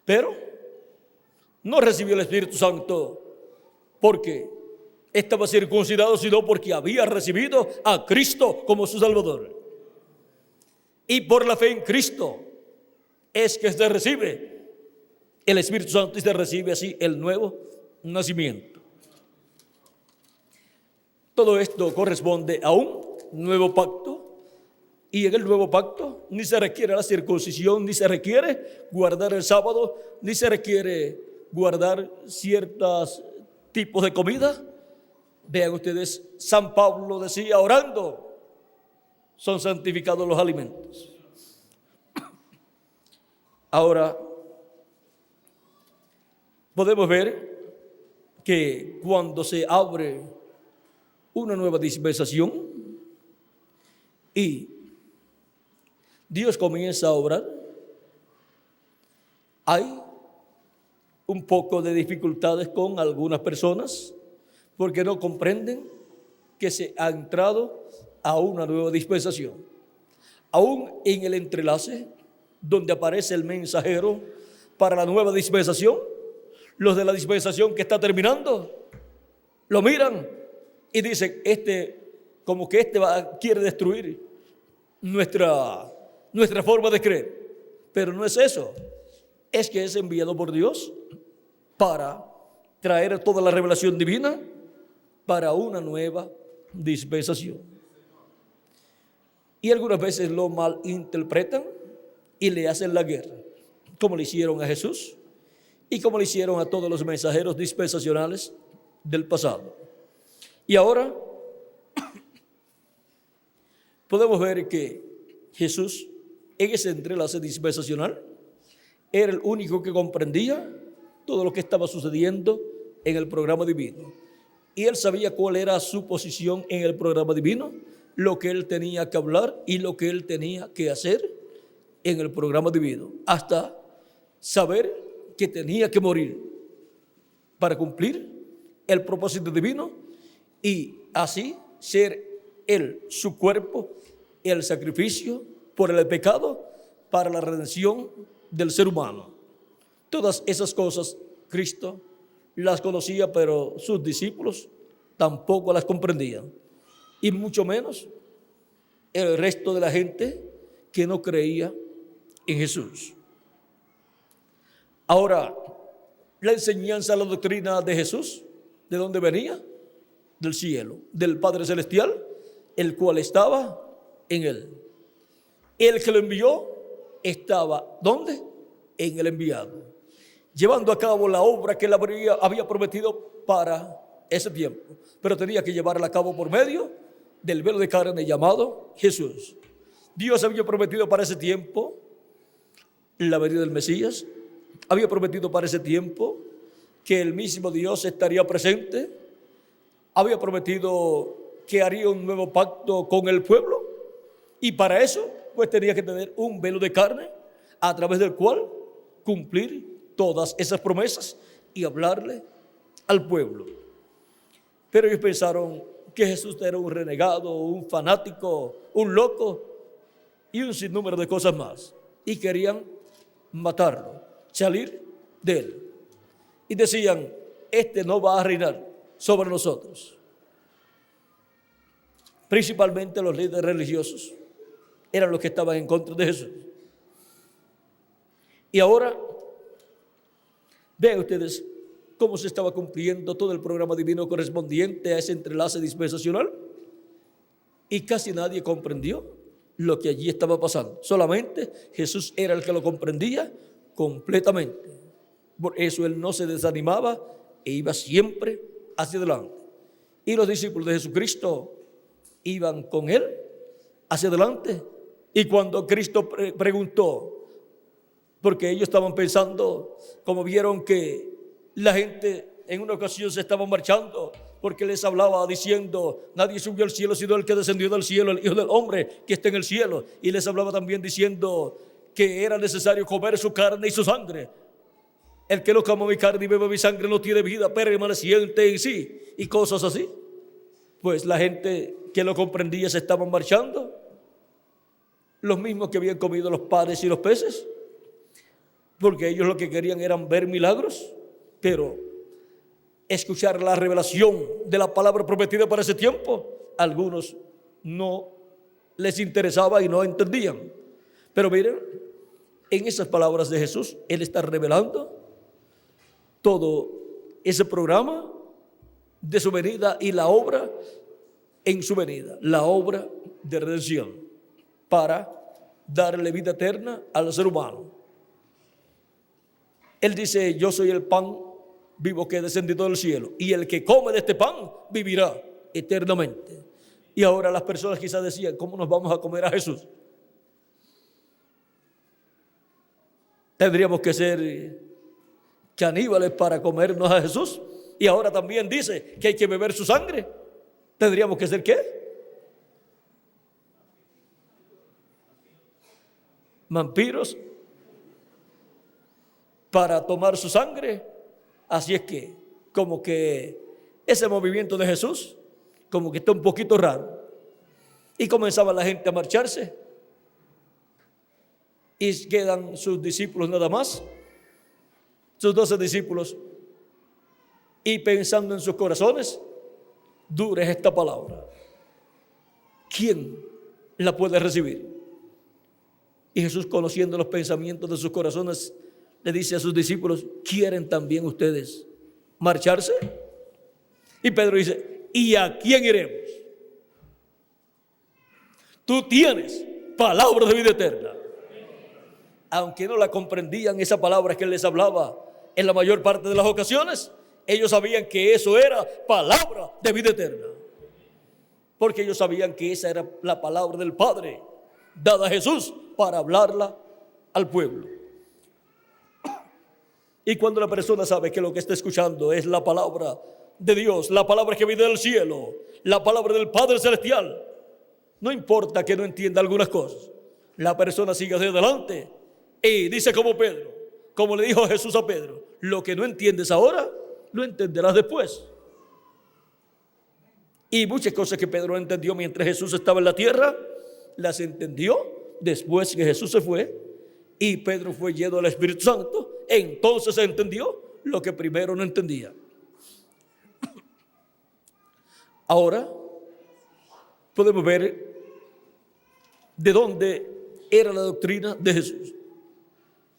pero no recibió el Espíritu Santo porque estaba circuncidado, sino porque había recibido a Cristo como su Salvador. Y por la fe en Cristo es que se recibe el Espíritu Santo y se recibe así el nuevo nacimiento. Todo esto corresponde a un nuevo pacto, y en el nuevo pacto ni se requiere la circuncisión, ni se requiere guardar el sábado, ni se requiere guardar ciertos tipos de comida. Vean ustedes, San Pablo decía, orando son santificados los alimentos. Ahora podemos ver que cuando se abre una nueva dispensación y Dios comienza a obrar, hay un poco de dificultades con algunas personas porque no comprenden que se ha entrado a una nueva dispensación. Aún en el entrelace donde aparece el mensajero para la nueva dispensación, los de la dispensación que está terminando lo miran y dicen, como que quiere destruir nuestra forma de creer. Pero no es eso, es que es enviado por Dios para traer toda la revelación divina para una nueva dispensación. Y algunas veces lo malinterpretan y le hacen la guerra, como le hicieron a Jesús y como le hicieron a todos los mensajeros dispensacionales del pasado. Y ahora podemos ver que Jesús, en ese entrelace dispensacional, era el único que comprendía todo lo que estaba sucediendo en el programa divino. Y él sabía cuál era su posición en el programa divino, lo que él tenía que hablar y lo que él tenía que hacer en el programa divino, hasta saber que tenía que morir para cumplir el propósito divino y así ser él, su cuerpo, el sacrificio por el pecado para la redención del ser humano. Todas esas cosas Cristo las conocía, pero sus discípulos tampoco las comprendían, y mucho menos el resto de la gente que no creía en Jesús. Ahora, la enseñanza, la doctrina de Jesús, ¿de dónde venía? Del cielo, del Padre Celestial, el cual estaba en él. El que lo envió estaba, ¿dónde? En el enviado, llevando a cabo la obra que él había prometido para ese tiempo, pero tenía que llevarla a cabo por medio del velo de carne llamado Jesús. Dios había prometido para ese tiempo la venida del Mesías, había prometido para ese tiempo que el mismo Dios estaría presente, había prometido que haría un nuevo pacto con el pueblo, y para eso pues tenía que tener un velo de carne a través del cual cumplir todas esas promesas y hablarle al pueblo. Pero ellos pensaron que Jesús era un renegado, un fanático, un loco y un sinnúmero de cosas más, y querían matarlo, salir de él, y decían, no va a reinar sobre nosotros. Principalmente los líderes religiosos eran los que estaban en contra de Jesús. Y ahora vean ustedes cómo se estaba cumpliendo todo el programa divino correspondiente a ese entrelace dispensacional, y casi nadie comprendió lo que allí estaba pasando. Solamente Jesús era el que lo comprendía completamente. Por eso él no se desanimaba e iba siempre hacia adelante. Y los discípulos de Jesucristo iban con él hacia adelante. Y cuando Cristo preguntó, porque ellos estaban pensando, como vieron que la gente en una ocasión se estaba marchando, porque les hablaba diciendo, nadie subió al cielo sino el que descendió del cielo, el Hijo del Hombre que está en el cielo. Y les hablaba también diciendo que era necesario comer su carne y su sangre. El que no coma mi carne y beba mi sangre no tiene vida permaneciente en sí, y cosas así. Pues la gente que lo comprendía se estaban marchando, los mismos que habían comido los panes y los peces, porque ellos lo que querían eran ver milagros, pero escuchar la revelación de la palabra prometida para ese tiempo, algunos no les interesaba y no entendían. Pero miren, en esas palabras de Jesús, Él está revelando todo ese programa de su venida y la obra en su venida, la obra de redención para darle vida eterna al ser humano. Él dice: yo soy el pan vivo que he descendido del cielo, y el que come de este pan vivirá eternamente. Y ahora las personas quizás decían: ¿cómo nos vamos a comer a Jesús? Tendríamos que ser caníbales para comernos a Jesús. Y ahora también dice que hay que beber su sangre. ¿Tendríamos que ser qué? Vampiros para tomar su sangre. Así es que como que ese movimiento de Jesús como que está un poquito raro. Y comenzaba la gente a marcharse, y quedan sus discípulos nada más, sus 12 discípulos, y pensando en sus corazones: dura es esta palabra, ¿quién la puede recibir? Y Jesús, conociendo los pensamientos de sus corazones, le dice a sus discípulos: ¿quieren también ustedes marcharse? Y Pedro dice: ¿y a quién iremos? Tú tienes palabra de vida eterna. Aunque no la comprendían, esa palabra que él les hablaba en la mayor parte de las ocasiones, ellos sabían que eso era palabra de vida eterna, porque ellos sabían que esa era la palabra del Padre dada a Jesús para hablarla al pueblo. Y cuando la persona sabe que lo que está escuchando es la palabra de Dios, la palabra que viene del cielo, la palabra del Padre Celestial, no importa que no entienda algunas cosas, la persona sigue hacia adelante y dice como Pedro, como le dijo Jesús a Pedro: lo que no entiendes ahora, lo entenderás después. Y muchas cosas que Pedro entendió mientras Jesús estaba en la tierra, las entendió después que Jesús se fue y Pedro fue lleno del Espíritu Santo. Entonces entendió lo que primero no entendía. Ahora podemos ver de dónde era la doctrina de Jesús: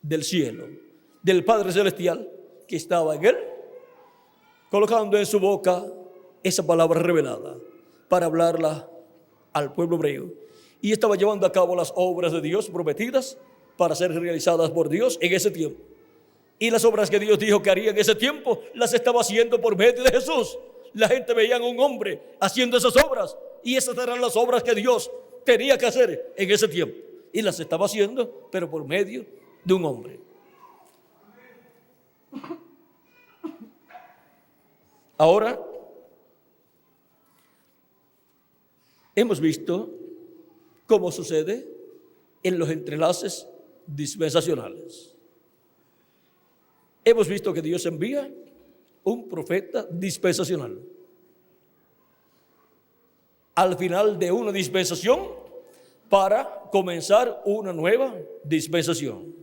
del cielo, del Padre Celestial que estaba en él, colocando en su boca esa palabra revelada para hablarla al pueblo hebreo, y estaba llevando a cabo las obras de Dios prometidas para ser realizadas por Dios en ese tiempo. Y las obras que Dios dijo que haría en ese tiempo las estaba haciendo por medio de Jesús. La gente veía a un hombre haciendo esas obras, y esas eran las obras que Dios tenía que hacer en ese tiempo, y las estaba haciendo, pero por medio de un hombre. Ahora hemos visto cómo sucede en los entrelaces dispensacionales. Hemos visto que Dios envía un profeta dispensacional al final de una dispensación para comenzar una nueva dispensación.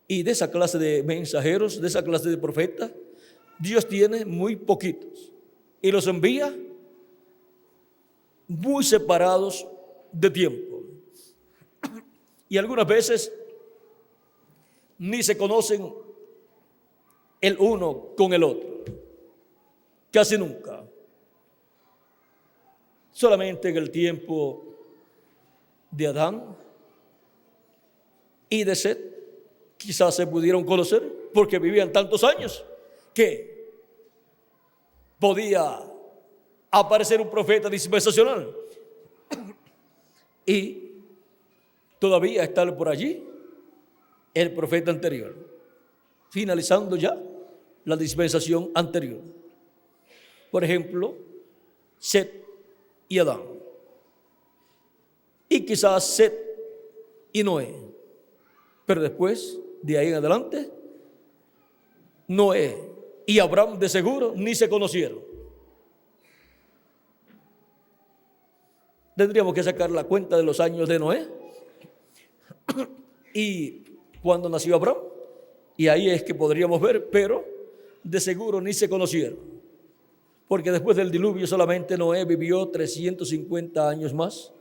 Y de esa clase de mensajeros, de esa clase de profetas, Dios tiene muy poquitos y los envía muy separados de tiempo. Y algunas veces ni se conocen el uno con el otro. Casi nunca. Solamente en el tiempo de Adán y de Set quizás se pudieron conocer, porque vivían tantos años que podía aparecer un profeta dispensacional y todavía estar por allí el profeta anterior, finalizando ya la dispensación anterior. Por ejemplo, Set y Adán, y quizás Set y Noé, pero después de ahí en adelante, Noé y Abraham de seguro ni se conocieron. Tendríamos que sacar la cuenta de los años de Noé y cuando nació Abraham, y ahí es que podríamos ver, pero de seguro ni se conocieron, porque después del diluvio solamente Noé vivió 350 años más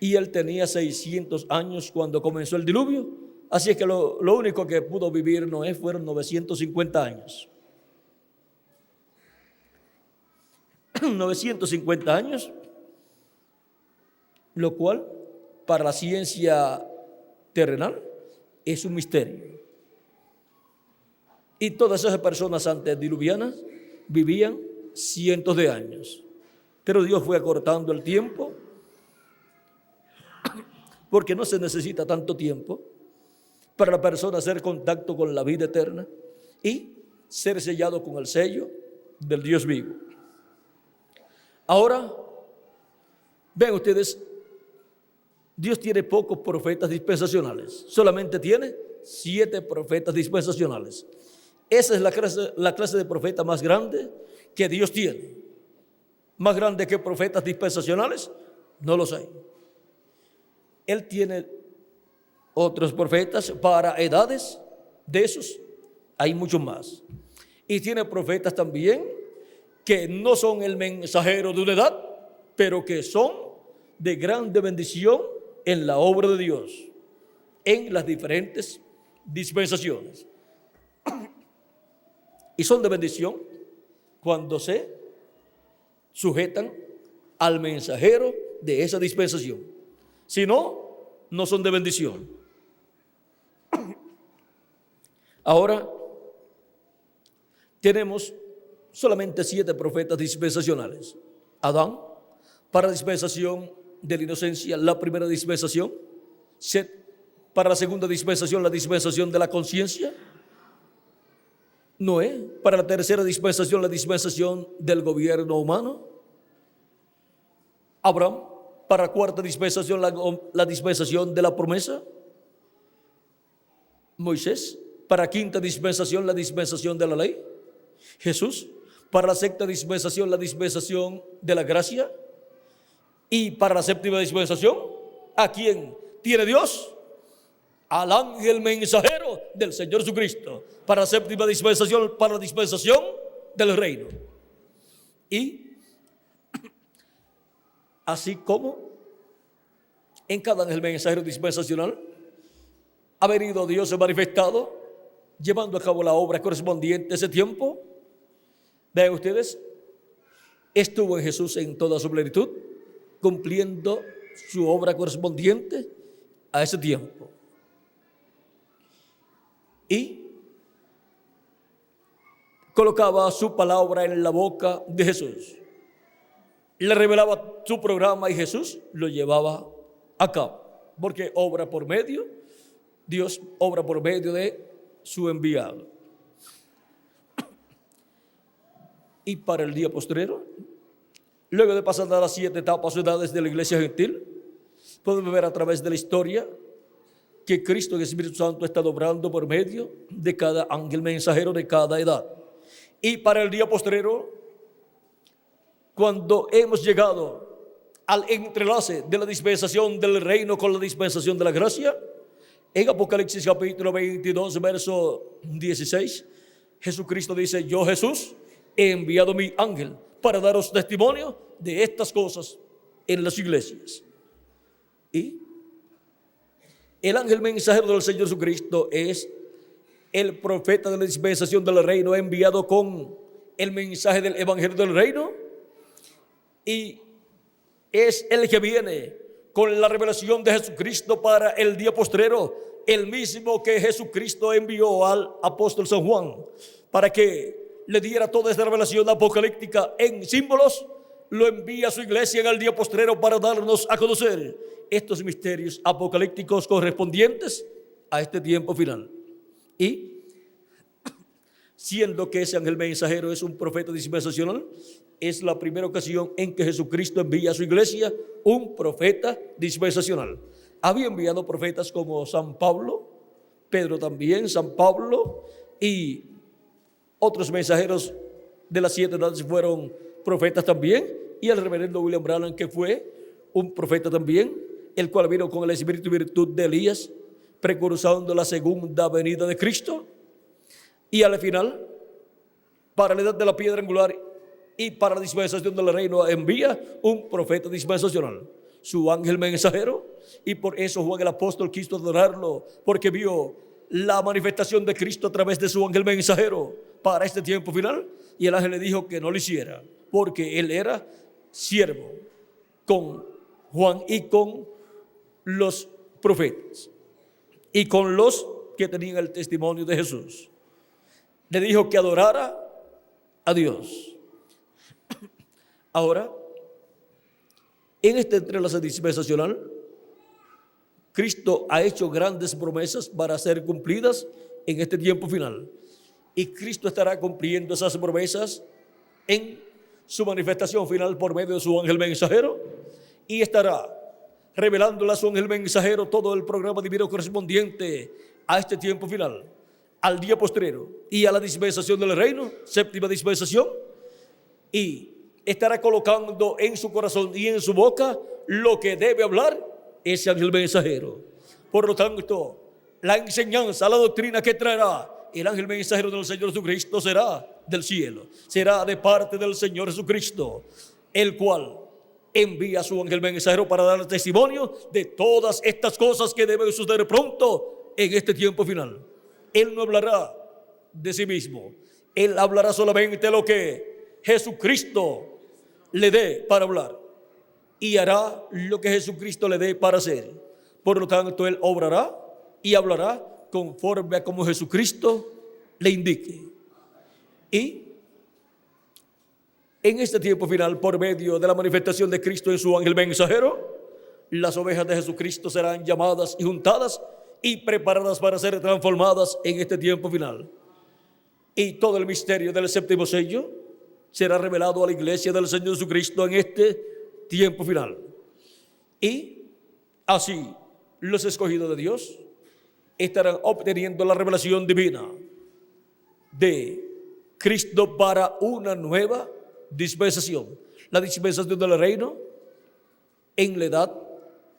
y él tenía 600 años cuando comenzó el diluvio, así es que lo único que pudo vivir Noé fueron 950 años. 950 años, lo cual para la ciencia terrenal es un misterio. Y todas esas personas antediluvianas vivían cientos de años, pero Dios fue acortando el tiempo porque no se necesita tanto tiempo para la persona hacer contacto con la vida eterna y ser sellado con el sello del Dios vivo. Ahora, vean ustedes, Dios tiene pocos profetas dispensacionales, solamente tiene 7 profetas dispensacionales. Esa es la clase de profeta más grande que Dios tiene. Más grande que profetas dispensacionales, no los hay. Él tiene otros profetas para edades, de esos hay muchos más. Y tiene profetas también que no son el mensajero de una edad, pero que son de grande bendición en la obra de Dios, en las diferentes dispensaciones. Y son de bendición cuando se sujetan al mensajero de esa dispensación. Si no, no son de bendición. Ahora tenemos solamente 7 profetas dispensacionales. Adán, para la dispensación de la inocencia, la primera dispensación. Set, para la segunda dispensación, la dispensación de la conciencia. Noé, para la tercera dispensación, la dispensación del gobierno humano. Abraham, para la cuarta dispensación, la dispensación de la promesa. Moisés, para la quinta dispensación, la dispensación de la ley. Jesús, para la sexta dispensación, la dispensación de la gracia. Y para la séptima dispensación, ¿a quién tiene Dios? Al ángel mensajero del Señor Jesucristo. Para la séptima dispensación, para la dispensación del reino. Y así como en cada ángel mensajero dispensacional ha venido Dios manifestado, llevando a cabo la obra correspondiente a ese tiempo. Vean ustedes, estuvo en Jesús en toda su plenitud, cumpliendo su obra correspondiente a ese tiempo. Y colocaba su palabra en la boca de Jesús. Le revelaba su programa y Jesús lo llevaba a cabo. Porque Dios obra por medio de su enviado. Y para el día postrero, luego de pasar a las 7 etapas o edades de la iglesia gentil, podemos ver a través de la historia que Cristo y el Espíritu Santo están obrando por medio de cada ángel mensajero de cada edad. Y para el día postrero, cuando hemos llegado al entrelace de la dispensación del reino con la dispensación de la gracia, en Apocalipsis capítulo 22, verso 16, Jesucristo dice: yo, Jesús, he enviado mi ángel para daros testimonio de estas cosas en las iglesias. Y el ángel mensajero del Señor Jesucristo es el profeta de la dispensación del reino, enviado con el mensaje del evangelio del reino, y es el que viene con la revelación de Jesucristo para el día postrero, el mismo que Jesucristo envió al apóstol San Juan para que le diera toda esta revelación apocalíptica en símbolos. Lo envía a su iglesia en el día postrero para darnos a conocer estos misterios apocalípticos correspondientes a este tiempo final. Y siendo que ese ángel mensajero es un profeta dispensacional, es la primera ocasión en que Jesucristo envía a su iglesia un profeta dispensacional. Había enviado profetas como San Pablo, Pedro también, San Pablo y otros mensajeros de las 7 edades fueron profetas también, y el reverendo William Branham, que fue un profeta también, el cual vino con el espíritu y virtud de Elías, precursando la segunda venida de Cristo. Y al final, para la edad de la piedra angular y para la dispensación del reino, envía un profeta dispensacional, su ángel mensajero. Y por eso Juan el apóstol quiso adorarlo, porque vio la manifestación de Cristo a través de su ángel mensajero para este tiempo final. Y el ángel le dijo que no lo hiciera, porque él era siervo con Juan y con los profetas y con los que tenían el testimonio de Jesús. Le dijo que adorara a Dios. Ahora, en este entrelace dispensacional, Cristo ha hecho grandes promesas para ser cumplidas en este tiempo final. Y Cristo estará cumpliendo esas promesas en su manifestación final por medio de su ángel mensajero, y estará revelándole a su ángel mensajero todo el programa divino correspondiente a este tiempo final, al día postrero y a la dispensación del reino, séptima dispensación, y estará colocando en su corazón y en su boca lo que debe hablar ese ángel mensajero. Por lo tanto, la enseñanza, la doctrina que traerá el ángel mensajero del Señor Jesucristo será del cielo, será de parte del Señor Jesucristo, el cual envía a su ángel mensajero para dar testimonio de todas estas cosas que deben suceder pronto en este tiempo final. Él no hablará de sí mismo, él hablará solamente lo que Jesucristo le dé para hablar, y hará lo que Jesucristo le dé para hacer. Por lo tanto, él obrará y hablará conforme a como Jesucristo le indique. Y en este tiempo final, por medio de la manifestación de Cristo en su ángel mensajero, las ovejas de Jesucristo serán llamadas y juntadas y preparadas para ser transformadas en este tiempo final. Y todo el misterio del séptimo sello será revelado a la iglesia del Señor Jesucristo en este tiempo final. Y así los escogidos de Dios estarán obteniendo la revelación divina de Cristo para una nueva dispensación, la dispensación del reino en la edad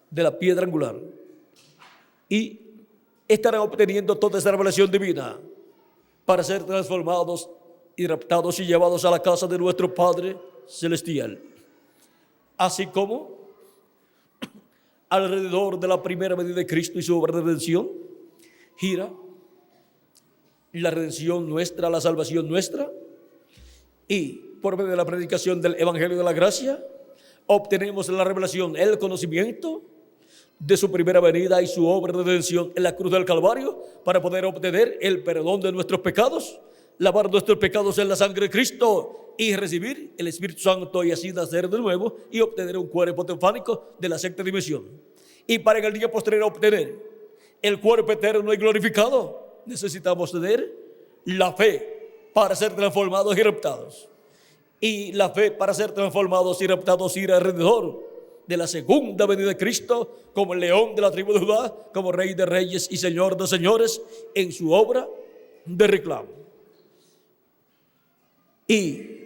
de la piedra angular, y estarán obteniendo toda esta revelación divina para ser transformados y raptados y llevados a la casa de nuestro Padre Celestial. Así como alrededor de la primera venida de Cristo y su obra de redención gira la redención nuestra, la salvación nuestra, y por medio de la predicación del Evangelio de la Gracia obtenemos la revelación, el conocimiento de su primera venida y su obra de redención en la cruz del Calvario, para poder obtener el perdón de nuestros pecados, lavar nuestros pecados en la sangre de Cristo y recibir el Espíritu Santo, y así nacer de nuevo y obtener un cuerpo teofánico de la sexta dimensión. Y para en el día posterior obtener el cuerpo eterno y glorificado, necesitamos tener la fe para ser transformados y raptados. Y la fe para ser transformados y raptados, ir alrededor de la segunda venida de Cristo como el león de la tribu de Judá, como Rey de reyes y Señor de señores en su obra de reclamo. Y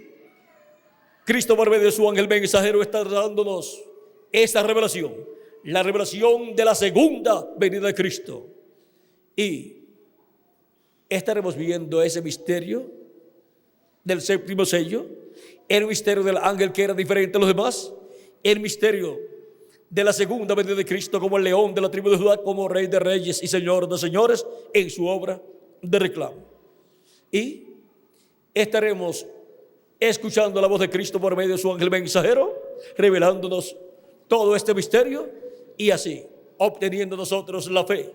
Cristo, por medio de su ángel mensajero, está dándonos esta revelación, la revelación de la segunda venida de Cristo. Y estaremos viendo ese misterio del séptimo sello, el misterio del ángel que era diferente a los demás, el misterio de la segunda venida de Cristo como el león de la tribu de Judá, como Rey de reyes y Señor de señores en su obra de reclamo. Y estaremos escuchando la voz de Cristo por medio de su ángel mensajero, revelándonos todo este misterio, y así obteniendo nosotros la fe,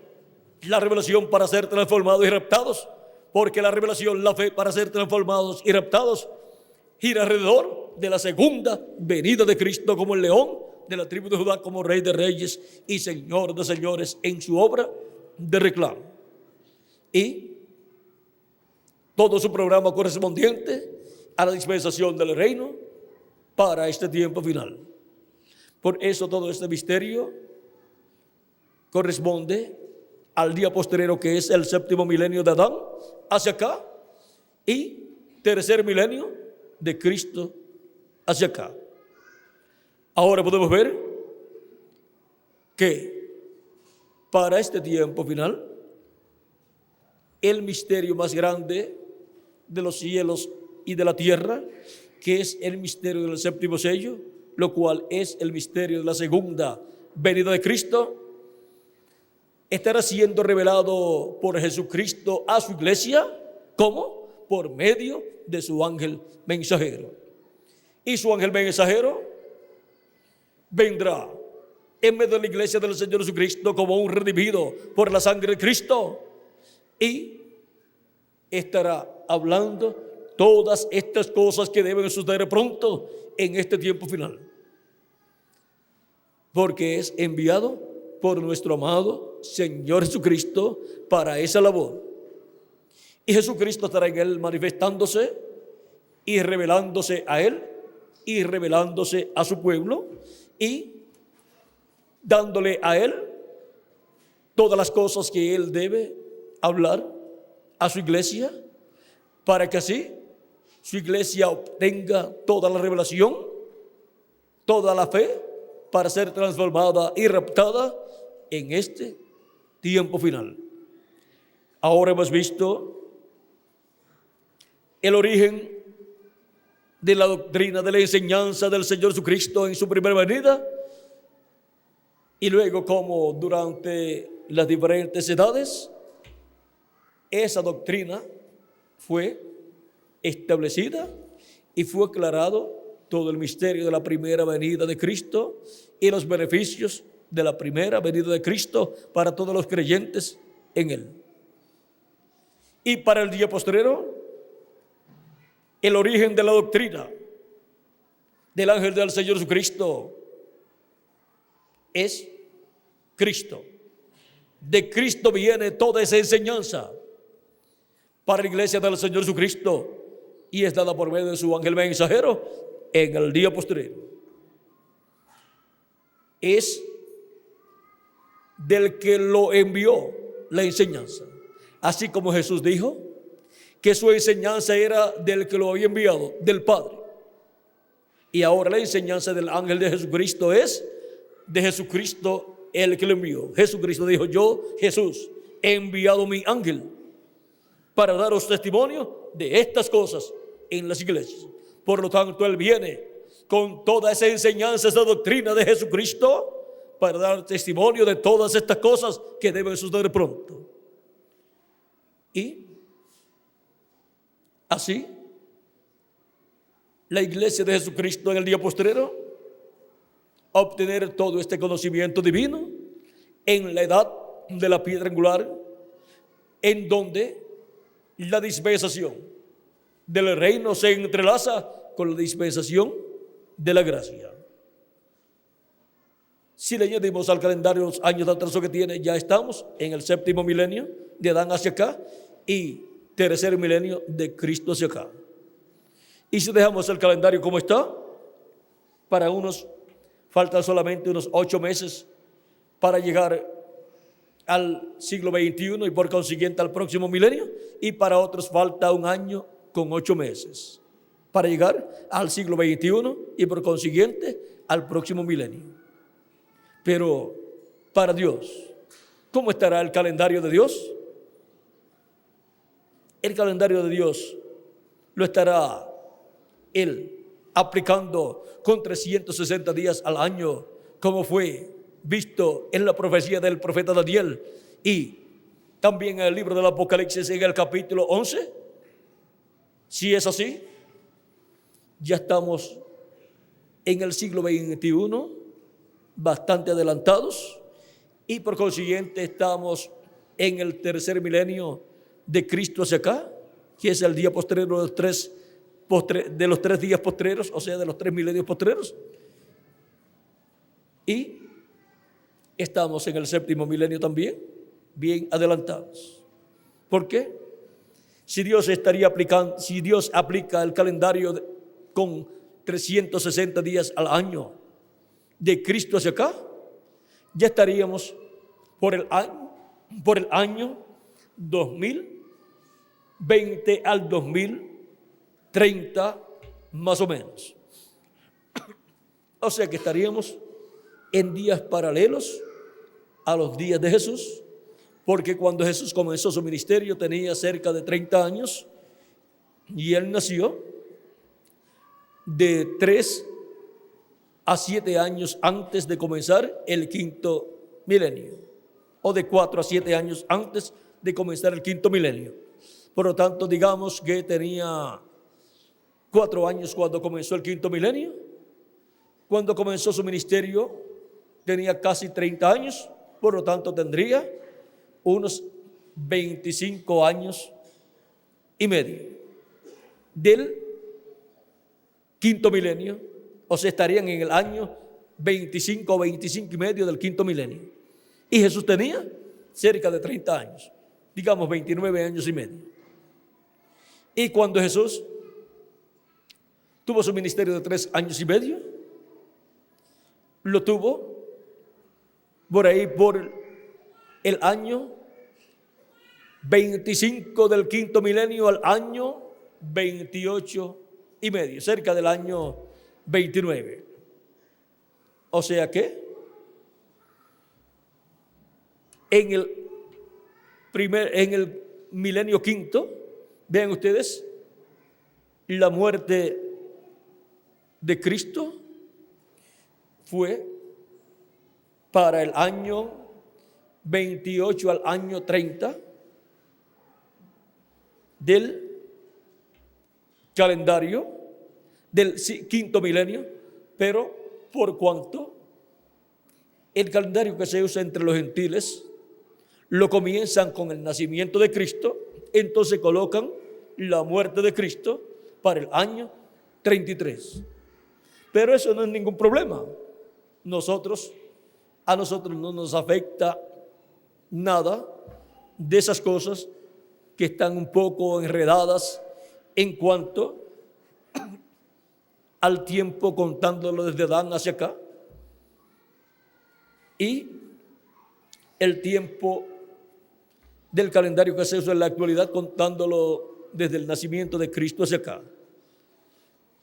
la revelación para ser transformados y raptados, porque la revelación, la fe para ser transformados y raptados gira alrededor de la segunda venida de Cristo como el león de la tribu de Judá, como Rey de reyes y Señor de señores en su obra de reclamo. Y todo su programa correspondiente a la dispensación del reino para este tiempo final. Por eso todo este misterio corresponde al día postrero, que es el séptimo milenio de Adán hacia acá, y tercer milenio de Cristo hacia acá. Ahora podemos ver que para este tiempo final, el misterio más grande de los cielos y de la tierra, que es el misterio del séptimo sello, lo cual es el misterio de la segunda venida de Cristo, estará siendo revelado por Jesucristo a su iglesia. ¿Cómo? Por medio de su ángel mensajero. Y su ángel mensajero vendrá en medio de la iglesia del Señor Jesucristo como un redimido por la sangre de Cristo, y estará hablando todas estas cosas que deben suceder pronto en este tiempo final, porque es enviado por nuestro amado Señor Jesucristo para esa labor. Y Jesucristo estará en él manifestándose y revelándose a él y revelándose a su pueblo y dándole a él todas las cosas que él debe hablar a su iglesia, para que así su iglesia obtenga toda la revelación, toda la fe, para ser transformada y raptada en este tiempo final. Ahora hemos visto el origen de la doctrina, de la enseñanza del Señor Jesucristo en su primera venida, y luego cómo durante las diferentes edades esa doctrina fue establecida y fue aclarado todo el misterio de la primera venida de Cristo y los beneficios de la primera venida de Cristo para todos los creyentes en él. Y para el día postrero, el origen de la doctrina del ángel del Señor Jesucristo es Cristo. De Cristo viene toda esa enseñanza para la iglesia del Señor Jesucristo, y es dada por medio de su ángel mensajero en el día postrero. Es del que lo envió la enseñanza, así como Jesús dijo que su enseñanza era del que lo había enviado, del Padre. Y ahora la enseñanza del ángel de Jesucristo es de Jesucristo, el que lo envió. Jesucristo dijo: yo, Jesús, he enviado mi ángel para daros testimonio de estas cosas en las iglesias. Por lo tanto, él viene con toda esa enseñanza, esa doctrina de Jesucristo, para dar testimonio de todas estas cosas que deben suceder pronto. Y así, la iglesia de Jesucristo en el día postrero obtener todo este conocimiento divino en la edad de la piedra angular, en donde la dispensación del reino se entrelaza con la dispensación de la gracia. Si le añadimos al calendario los años de atraso que tiene, ya estamos en el séptimo milenio de Adán hacia acá y tercer milenio de Cristo hacia acá. Y si dejamos el calendario como está, para unos faltan solamente unos 8 meses para llegar al siglo XXI y por consiguiente al próximo milenio, y para otros falta 1 año con 8 meses para llegar al siglo XXI y por consiguiente al próximo milenio. Pero para Dios, ¿cómo estará el calendario de Dios? El calendario de Dios lo estará Él aplicando con 360 días al año, como fue visto en la profecía del profeta Daniel y también en el libro del Apocalipsis en el capítulo 11. Si es así, ya estamos en el siglo XXI bastante adelantados, y por consiguiente estamos en el tercer milenio de Cristo hacia acá, que es el día postrero de los 3 días postreros, o sea, de los 3 milenios postreros. Y estamos en el séptimo milenio también, bien adelantados. ¿Por qué? Si Dios aplica el calendario con 360 días al año de Cristo hacia acá, ya estaríamos por el año por el año 2020 al 2030, más o menos. O sea que estaríamos en días paralelos a los días de Jesús, porque cuando Jesús comenzó su ministerio tenía cerca de 30 años y él nació de 3 a 7 años antes de comenzar el quinto milenio, o de 4 a 7 años antes de comenzar el quinto milenio. Por lo tanto, digamos que tenía 4 años cuando comenzó el quinto milenio. Cuando comenzó su ministerio tenía casi 30 años, por lo tanto tendría unos 25 años y medio del quinto milenio, o sea, estarían en el año 25 o 25 y medio del quinto milenio. Y Jesús tenía cerca de 30 años, digamos 29 años y medio. Y cuando Jesús tuvo su ministerio de 3 años y medio, lo tuvo por ahí por el año 25 del quinto milenio al año 28 y medio, cerca del año 29. O sea que en el milenio quinto, vean ustedes, la muerte de Cristo fue para el año 28 al año 30 del calendario del quinto milenio, pero por cuanto el calendario que se usa entre los gentiles lo comienzan con el nacimiento de Cristo, entonces colocan la muerte de Cristo para el año 33. Pero eso no es ningún problema. A nosotros no nos afecta nada de esas cosas que están un poco enredadas en cuanto al tiempo, contándolo desde Adán hacia acá, y el tiempo del calendario que se usa en la actualidad, contándolo desde el nacimiento de Cristo hacia acá.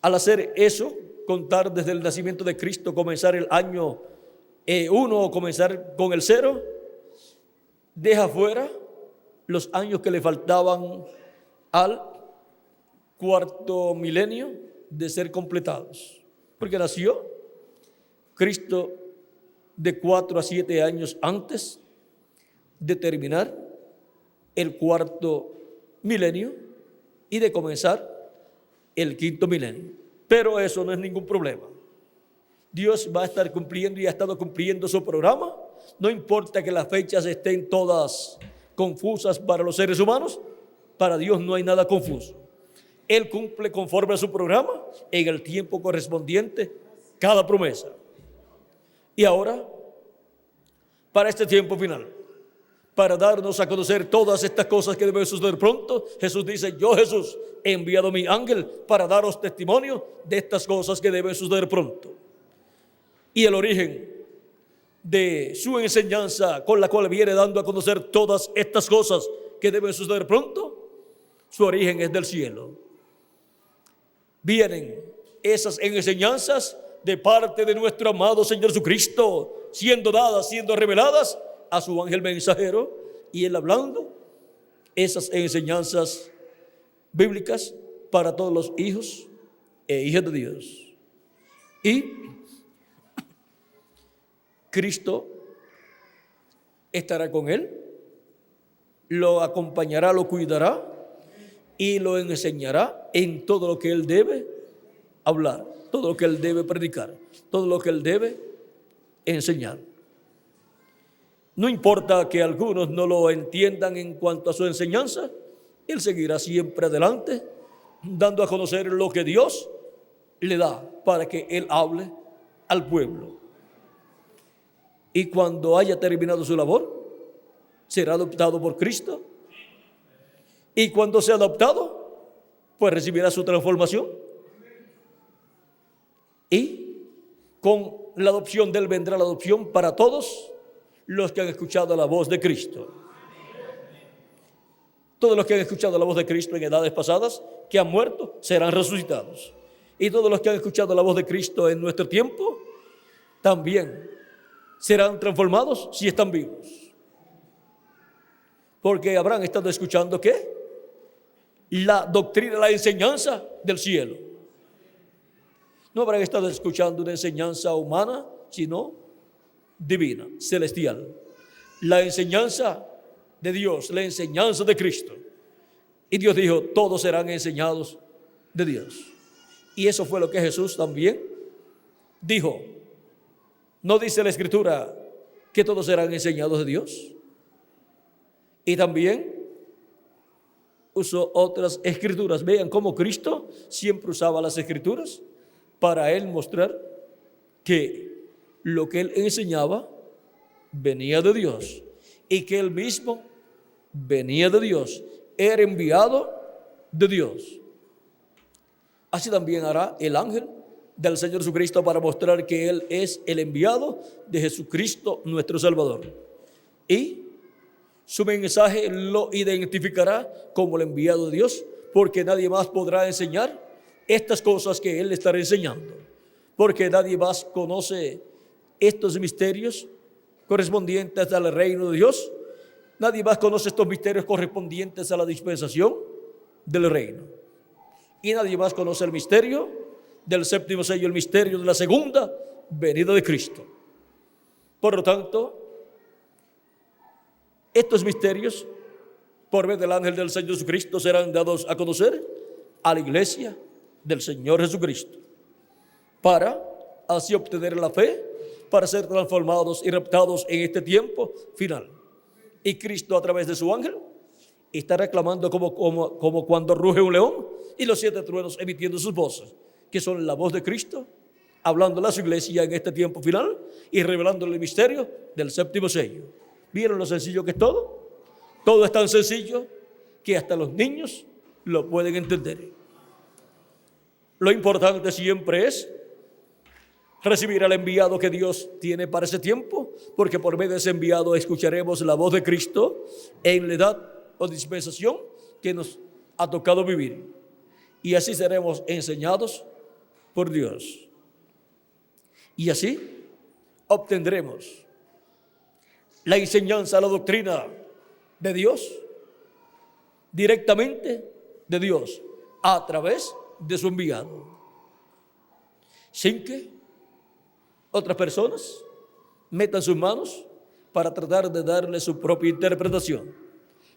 Al hacer eso, contar desde el nacimiento de Cristo, comenzar el año 1 o comenzar con el 0, deja fuera los años que le faltaban al cuarto milenio de ser completados, porque nació Cristo de 4 a 7 años antes de terminar el cuarto milenio y de comenzar el quinto milenio. Pero eso no es ningún problema. Dios va a estar cumpliendo y ha estado cumpliendo su programa. No importa que las fechas estén todas confusas para los seres humanos, para Dios no hay nada confuso. Él cumple conforme a su programa en el tiempo correspondiente cada promesa. Y ahora, para este tiempo final, para darnos a conocer todas estas cosas que deben suceder pronto, Jesús dice: yo, Jesús, he enviado mi ángel para daros testimonio de estas cosas que deben suceder pronto. Y el origen de su enseñanza, con la cual viene dando a conocer todas estas cosas que deben suceder pronto, su origen es del cielo. Vienen esas enseñanzas de parte de nuestro amado Señor Jesucristo, siendo dadas, siendo reveladas a su ángel mensajero, y él hablando esas enseñanzas bíblicas para todos los hijos e hijas de Dios. Y Cristo estará con él, lo acompañará, lo cuidará y lo enseñará en todo lo que él debe hablar, todo lo que él debe predicar, todo lo que él debe enseñar. No importa que algunos no lo entiendan en cuanto a su enseñanza, él seguirá siempre adelante, dando a conocer lo que Dios le da para que él hable al pueblo. Y cuando haya terminado su labor, será adoptado por Cristo. Y cuando sea adoptado, pues recibirá su transformación. Y con la adopción de él vendrá la adopción para todos los que han escuchado la voz de Cristo. Todos los que han escuchado la voz de Cristo en edades pasadas, que han muerto, serán resucitados. Y todos los que han escuchado la voz de Cristo en nuestro tiempo, también serán transformados si están vivos. Porque habrán estado escuchando ¿qué? La doctrina, la enseñanza del cielo. No habrán estado escuchando una enseñanza humana, sino divina, celestial. La enseñanza de Dios, la enseñanza de Cristo. Y Dios dijo, todos serán enseñados de Dios. Y eso fue lo que Jesús también dijo. ¿No dice la Escritura que todos serán enseñados de Dios? Y también usó otras escrituras. Vean cómo Cristo siempre usaba las escrituras para Él mostrar que lo que Él enseñaba venía de Dios y que Él mismo venía de Dios, era enviado de Dios. Así también hará el ángel del Señor Jesucristo para mostrar que Él es el enviado de Jesucristo nuestro Salvador. Y su mensaje lo identificará como el enviado de Dios, porque nadie más podrá enseñar estas cosas que Él estará enseñando, porque nadie más conoce estos misterios correspondientes al reino de Dios. Nadie más conoce estos misterios correspondientes a la dispensación del reino. Y nadie más conoce el misterio del séptimo sello, el misterio de la segunda venida de Cristo. Por lo tanto, estos misterios, por medio del ángel del Señor Jesucristo, serán dados a conocer a la iglesia del Señor Jesucristo, para así obtener la fe, para ser transformados y raptados en este tiempo final. Y Cristo, a través de su ángel, está reclamando como cuando ruge un león y los 7 truenos emitiendo sus voces, que son la voz de Cristo, hablando a su iglesia en este tiempo final y revelándole el misterio del séptimo sello. ¿Vieron lo sencillo que es todo? Todo es tan sencillo que hasta los niños lo pueden entender. Lo importante siempre es recibir al enviado que Dios tiene para ese tiempo, porque por medio de ese enviado escucharemos la voz de Cristo en la edad o dispensación que nos ha tocado vivir. Y así seremos enseñados por Dios. Y así obtendremos la enseñanza, la doctrina de Dios, directamente de Dios, a través de su enviado, sin que otras personas metan sus manos para tratar de darle su propia interpretación.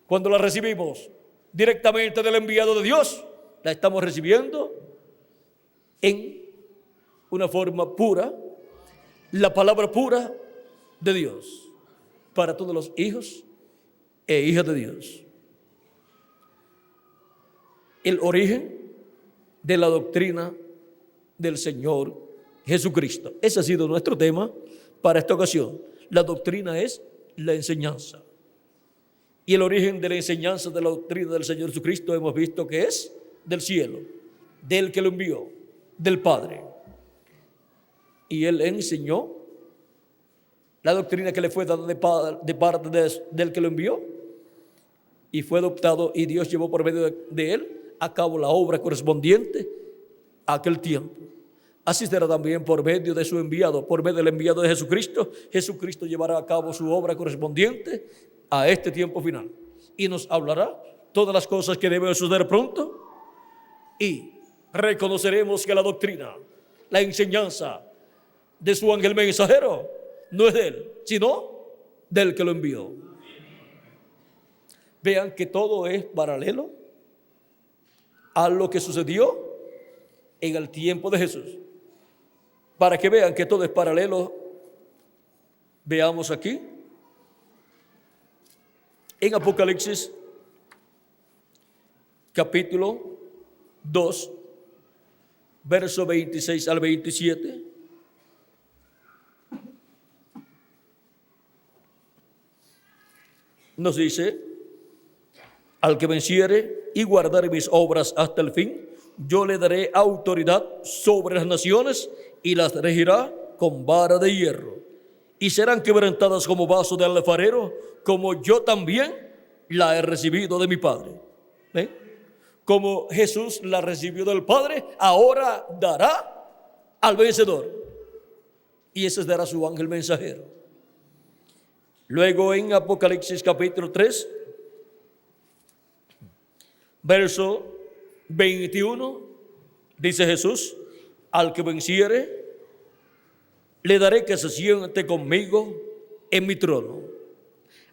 Cuando la recibimos directamente del enviado de Dios, la estamos recibiendo en una forma pura, la palabra pura de Dios, para todos los hijos e hijas de Dios. El origen de la doctrina del Señor Jesucristo. Ese ha sido nuestro tema para esta ocasión. La doctrina es la enseñanza. Y el origen de la enseñanza de la doctrina del Señor Jesucristo hemos visto que es del cielo, del que lo envió, del Padre. Y Él enseñó la doctrina que le fue dada de parte del que lo envió, y fue adoptado, y Dios llevó por medio de Él a cabo la obra correspondiente a aquel tiempo. Así será también por medio de su enviado, por medio del enviado de Jesucristo. Jesucristo llevará a cabo su obra correspondiente a este tiempo final y nos hablará todas las cosas que deben suceder pronto, y reconoceremos que la doctrina, la enseñanza de su ángel mensajero no es de Él, sino del que lo envió. Vean que todo es paralelo a lo que sucedió en el tiempo de Jesús. Para que vean que todo es paralelo, veamos aquí en Apocalipsis capítulo 2, verso 26 al 27. Nos dice: al que venciere y guardare mis obras hasta el fin, yo le daré autoridad sobre las naciones y las regirá con vara de hierro, y serán quebrantadas como vaso de alfarero, como yo también la he recibido de mi Padre. ¿Ven? Como Jesús la recibió del Padre, ahora dará al vencedor. Y ese dará su ángel mensajero. Luego en Apocalipsis capítulo 3, verso 21, dice Jesús: al que venciere, le daré que se siente conmigo en mi trono,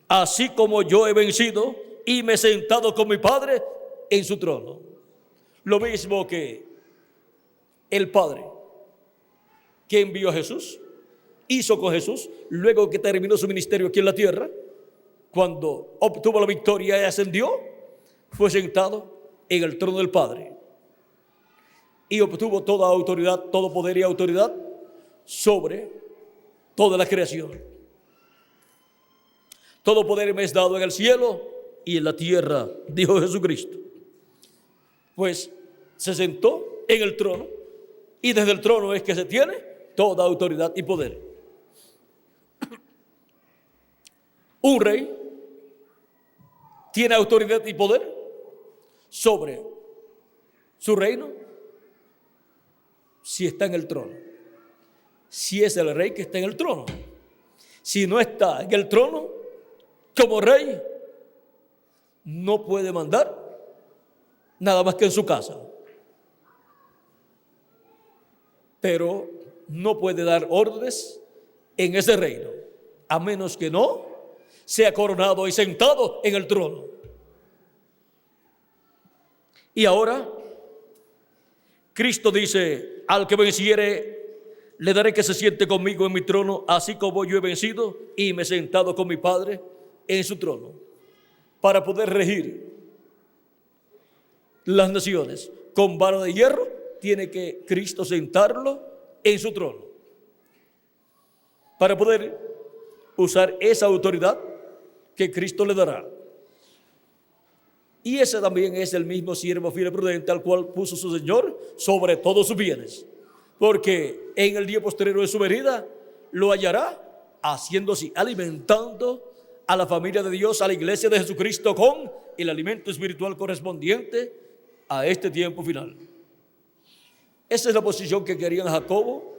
así como yo he vencido y me he sentado con mi Padre en su trono. Lo mismo que el Padre que envió a Jesús hizo con Jesús luego que terminó su ministerio aquí en la tierra. Cuando obtuvo la victoria y ascendió, fue sentado en el trono del Padre y obtuvo toda autoridad, todo poder y autoridad sobre toda la creación. Todo poder me es dado en el cielo y en la tierra, dijo Jesucristo. Pues se sentó en el trono y desde el trono es que se tiene toda autoridad y poder. Un rey tiene autoridad y poder sobre su reino si está en el trono. Si es el rey que está en el trono. Si no está en el trono, como rey, no puede mandar nada más que en su casa. Pero no puede dar órdenes en ese reino, a menos que no sea coronado y sentado en el trono. Y ahora, Cristo dice: al que venciere, le daré que se siente conmigo en mi trono, así como yo he vencido y me he sentado con mi Padre en su trono. Para poder regir las naciones con vara de hierro, tiene que Cristo sentarlo en su trono. Para poder usar esa autoridad que Cristo le dará. Y ese también es el mismo siervo fiel y prudente al cual puso su Señor sobre todos sus bienes. Porque en el día posterior de su venida lo hallará haciendo así, alimentando a la familia de Dios, a la iglesia de Jesucristo, con el alimento espiritual correspondiente a este tiempo final. Esa es la posición que querían Jacobo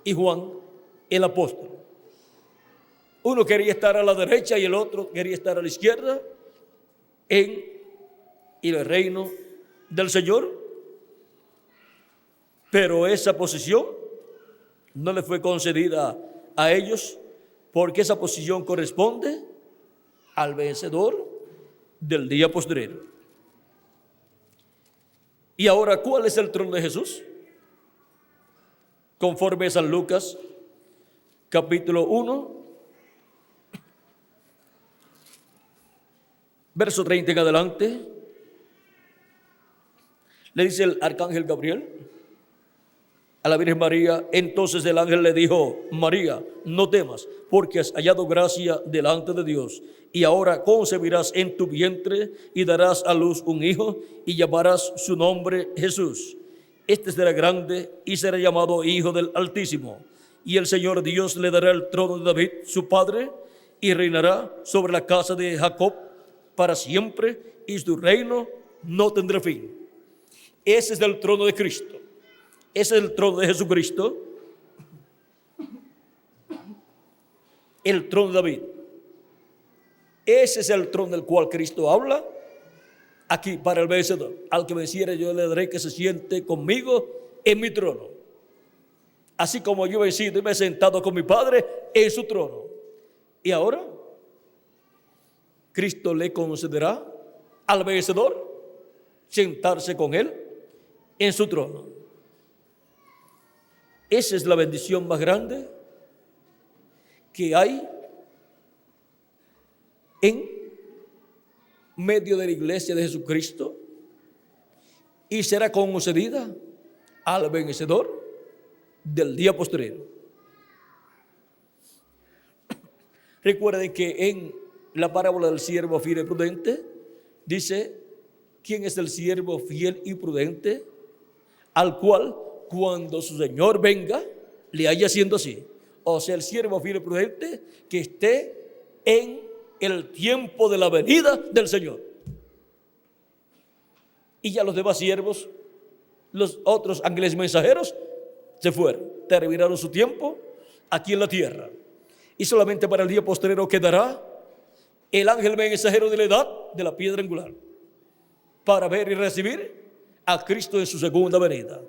y Juan, el apóstol. Uno quería estar a la derecha y el otro quería estar a la izquierda en el reino del Señor. Pero esa posición no le fue concedida a ellos, porque esa posición corresponde al vencedor del día postrero. Y ahora, ¿cuál es el trono de Jesús? Conforme a San Lucas, capítulo 1, verso 30 en adelante, le dice el arcángel Gabriel a la Virgen María: entonces el ángel le dijo: María, no temas, porque has hallado gracia delante de Dios, y ahora concebirás en tu vientre y darás a luz un hijo, y llamarás su nombre Jesús. Este será grande y será llamado Hijo del Altísimo, y el Señor Dios le dará el trono de David, su padre, y reinará sobre la casa de Jacob para siempre, y su reino no tendrá fin. Ese es el trono de Cristo. Ese es el trono de Jesucristo, el trono de David. Ese es el trono del cual Cristo habla aquí para el vencedor. Al que venciere, yo le daré que se siente conmigo en mi trono, así como yo he vencido y me he sentado con mi Padre en su trono. Y ahora Cristo le concederá al vencedor sentarse con él en su trono. Esa es la bendición más grande que hay en medio de la iglesia de Jesucristo, y será concedida al vencedor del día postrero. Recuerden que en la parábola del siervo fiel y prudente dice: ¿quién es el siervo fiel y prudente al cual cuando su Señor venga le haya haciendo así? O sea, el siervo fiel y prudente que esté en el tiempo de la venida del Señor. Y ya los demás siervos, los otros ángeles mensajeros, se fueron, terminaron su tiempo aquí en la tierra. Y solamente para el día postrero quedará el ángel mensajero de la edad de la piedra angular, para ver y recibir a Cristo en su segunda venida,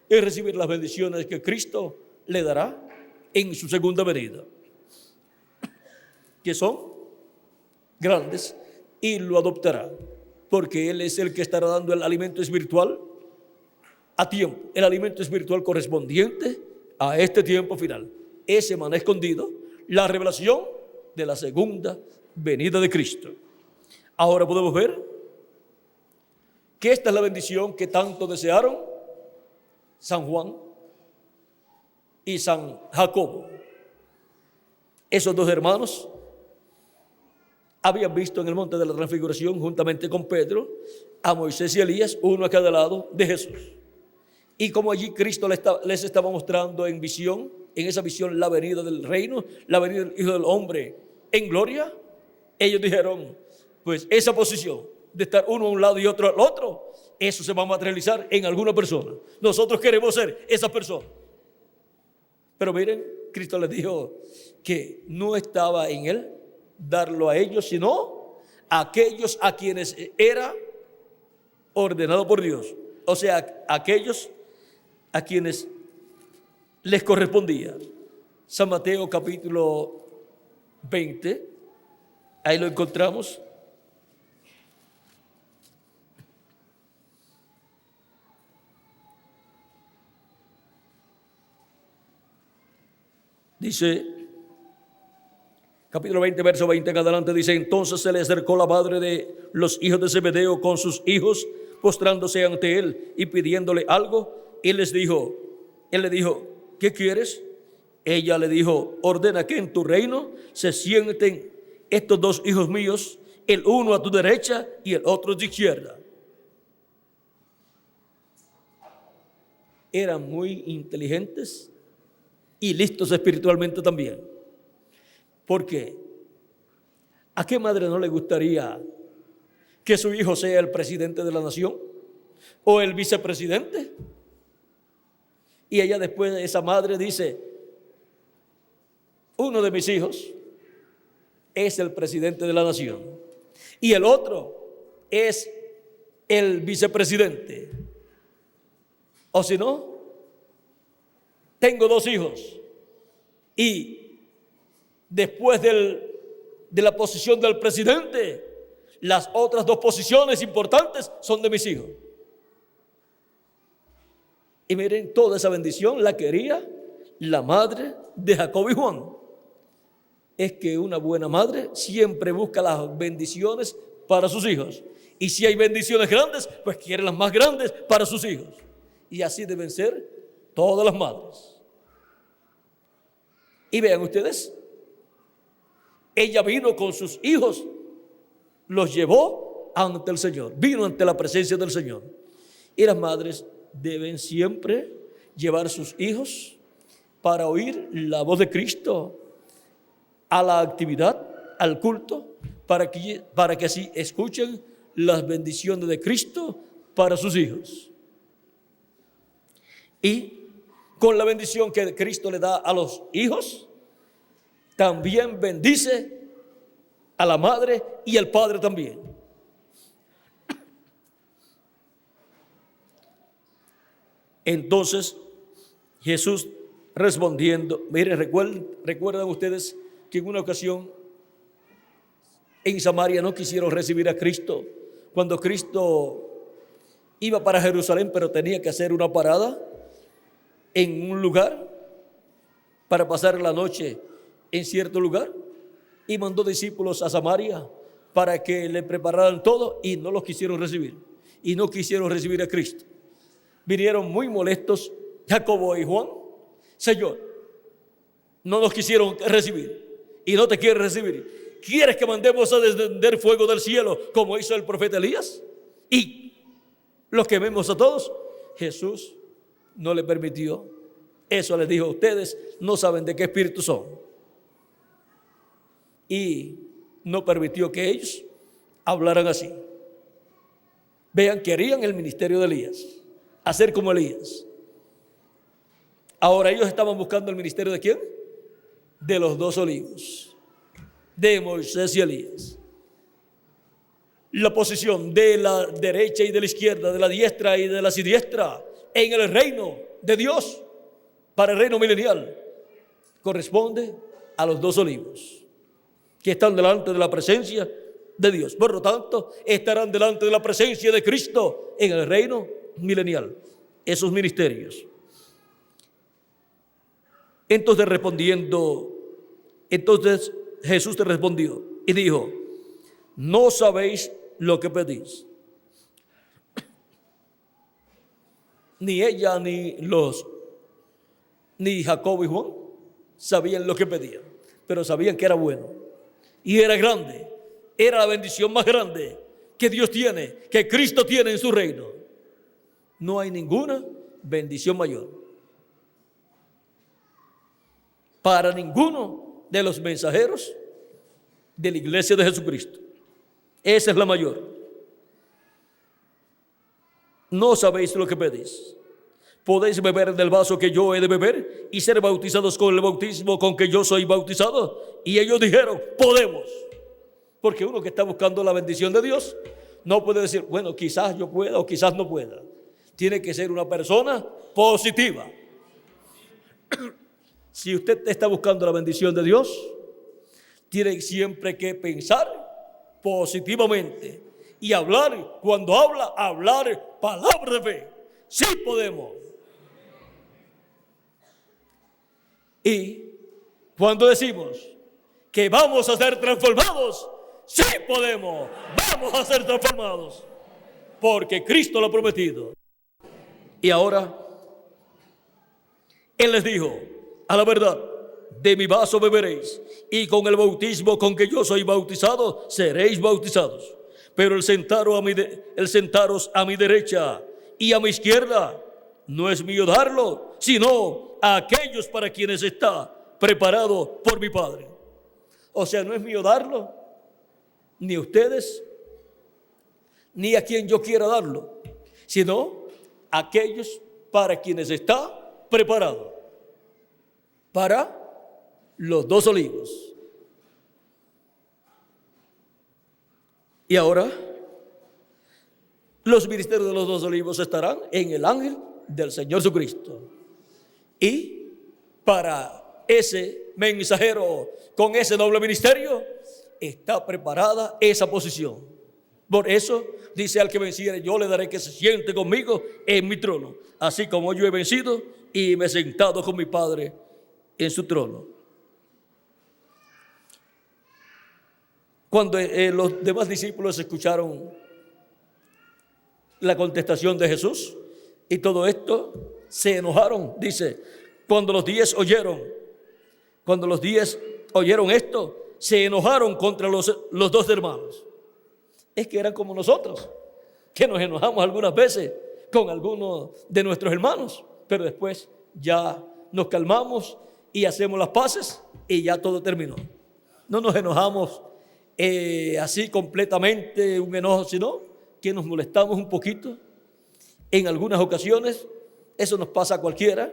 y recibir las bendiciones que Cristo le dará en su segunda venida, que son grandes, y lo adoptará, porque Él es el que estará dando el alimento espiritual a tiempo, el alimento espiritual correspondiente a este tiempo final, ese maná escondido, la revelación de la segunda venida de Cristo. Ahora podemos ver que esta es la bendición que tanto desearon San Juan y San Jacobo. Esos dos hermanos habían visto en el monte de la transfiguración, juntamente con Pedro, a Moisés y Elías, uno a cada lado de Jesús. Y como allí Cristo les estaba mostrando en visión, en esa visión, la venida del reino, la venida del Hijo del Hombre en gloria, ellos dijeron, pues esa posición de estar uno a un lado y otro al otro, eso se va a materializar en alguna persona. Nosotros queremos ser esa persona. Pero miren, Cristo les dijo que no estaba en Él darlo a ellos, sino a aquellos a quienes era ordenado por Dios. O sea, aquellos a quienes les correspondía. San Mateo capítulo 20, ahí lo encontramos. Dice, capítulo 20, verso 20 en adelante, dice: entonces se le acercó la madre de los hijos de Zebedeo con sus hijos, postrándose ante él y pidiéndole algo. Él le dijo, ¿qué quieres? Ella le dijo, ordena que en tu reino se sienten estos dos hijos míos, el uno a tu derecha y el otro a tu izquierda. Eran muy inteligentes y listos espiritualmente también. ¿Por qué? ¿A qué madre no le gustaría que su hijo sea el presidente de la nación o el vicepresidente? Y ella después, esa madre dice, uno de mis hijos es el presidente de la nación y el otro es el vicepresidente. O si no, tengo dos hijos y después de la posición del presidente, las otras dos posiciones importantes son de mis hijos. Y miren, toda esa bendición la quería la madre de Jacobo y Juan. Es que una buena madre siempre busca las bendiciones para sus hijos. Y si hay bendiciones grandes, pues quiere las más grandes para sus hijos. Y así deben ser todas las madres. Y vean ustedes, ella vino con sus hijos, los llevó ante el Señor, vino ante la presencia del Señor. Y las madres deben siempre llevar sus hijos para oír la voz de Cristo a la actividad, al culto, para que así escuchen las bendiciones de Cristo para sus hijos. Y con la bendición que Cristo le da a los hijos, también bendice a la madre y al padre también. Entonces Jesús respondiendo, miren, recuerdan ustedes que en una ocasión en Samaria no quisieron recibir a Cristo, cuando Cristo iba para Jerusalén, pero tenía que hacer una parada en un lugar para pasar la noche en cierto lugar, y mandó discípulos a Samaria para que le prepararan todo, y no los quisieron recibir, y no quisieron recibir a Cristo. Vinieron muy molestos Jacobo y Juan. Señor, no nos quisieron recibir y no te quieren recibir. ¿Quieres que mandemos a descender fuego del cielo como hizo el profeta Elías y los quememos a todos? Jesús no le permitió. Eso les dijo: ustedes no saben de qué espíritu son. Y no permitió que ellos hablaran así. Vean, querían el ministerio de Elías, hacer como Elías. Ahora ellos estaban buscando el ministerio ¿de quién? De los 2 olivos, de Moisés y Elías. La posición de la derecha y de la izquierda, de la diestra y de la siniestra en el reino de Dios, para el reino milenial, corresponde a los 2 olivos que están delante de la presencia de Dios. Por lo tanto, estarán delante de la presencia de Cristo en el reino milenial, esos ministerios. Entonces Jesús te respondió y dijo: no sabéis lo que pedís. Ni ella ni Jacobo y Juan sabían lo que pedían, pero sabían que era bueno y era grande. Era la bendición más grande que Dios tiene, que Cristo tiene en su reino. No hay ninguna bendición mayor para ninguno de los mensajeros de la iglesia de Jesucristo. Esa es la mayor. No sabéis lo que pedís. ¿Podéis beber del vaso que yo he de beber y ser bautizados con el bautismo con que yo soy bautizado? Y ellos dijeron: podemos. Porque uno que está buscando la bendición de Dios no puede decir, bueno, quizás yo pueda o quizás no pueda. Tiene que ser una persona positiva. Si usted está buscando la bendición de Dios, tiene siempre que pensar positivamente y hablar, cuando hablar palabra de fe. Sí podemos. Y cuando decimos que vamos a ser transformados, sí podemos, vamos a ser transformados, porque Cristo lo ha prometido. Y ahora Él les dijo: a la verdad, de mi vaso beberéis, y con el bautismo con que yo soy bautizado, seréis bautizados. Pero el sentaros a mi derecha y a mi izquierda, no es mío darlo, sino a aquellos para quienes está preparado por mi Padre. O sea, no es mío darlo, ni a ustedes, ni a quien yo quiera darlo, sino a aquellos para quienes está preparado, para los 2 olivos. Y ahora, los ministerios de los 2 olivos estarán en el ángel del Señor Jesucristo. Y para ese mensajero con ese doble ministerio está preparada esa posición. Por eso dice: al que venciere, yo le daré que se siente conmigo en mi trono, así como yo he vencido y me he sentado con mi Padre en su trono. Cuando los demás discípulos escucharon la contestación de Jesús y todo esto, se enojaron. Dice: cuando los 10 oyeron esto, se enojaron contra los 2 hermanos. Es que eran como nosotros, que nos enojamos algunas veces con algunos de nuestros hermanos, pero después ya nos calmamos y hacemos las paces y ya todo terminó. No nos enojamos así completamente, un enojo, sino que nos molestamos un poquito en algunas ocasiones. Eso nos pasa a cualquiera.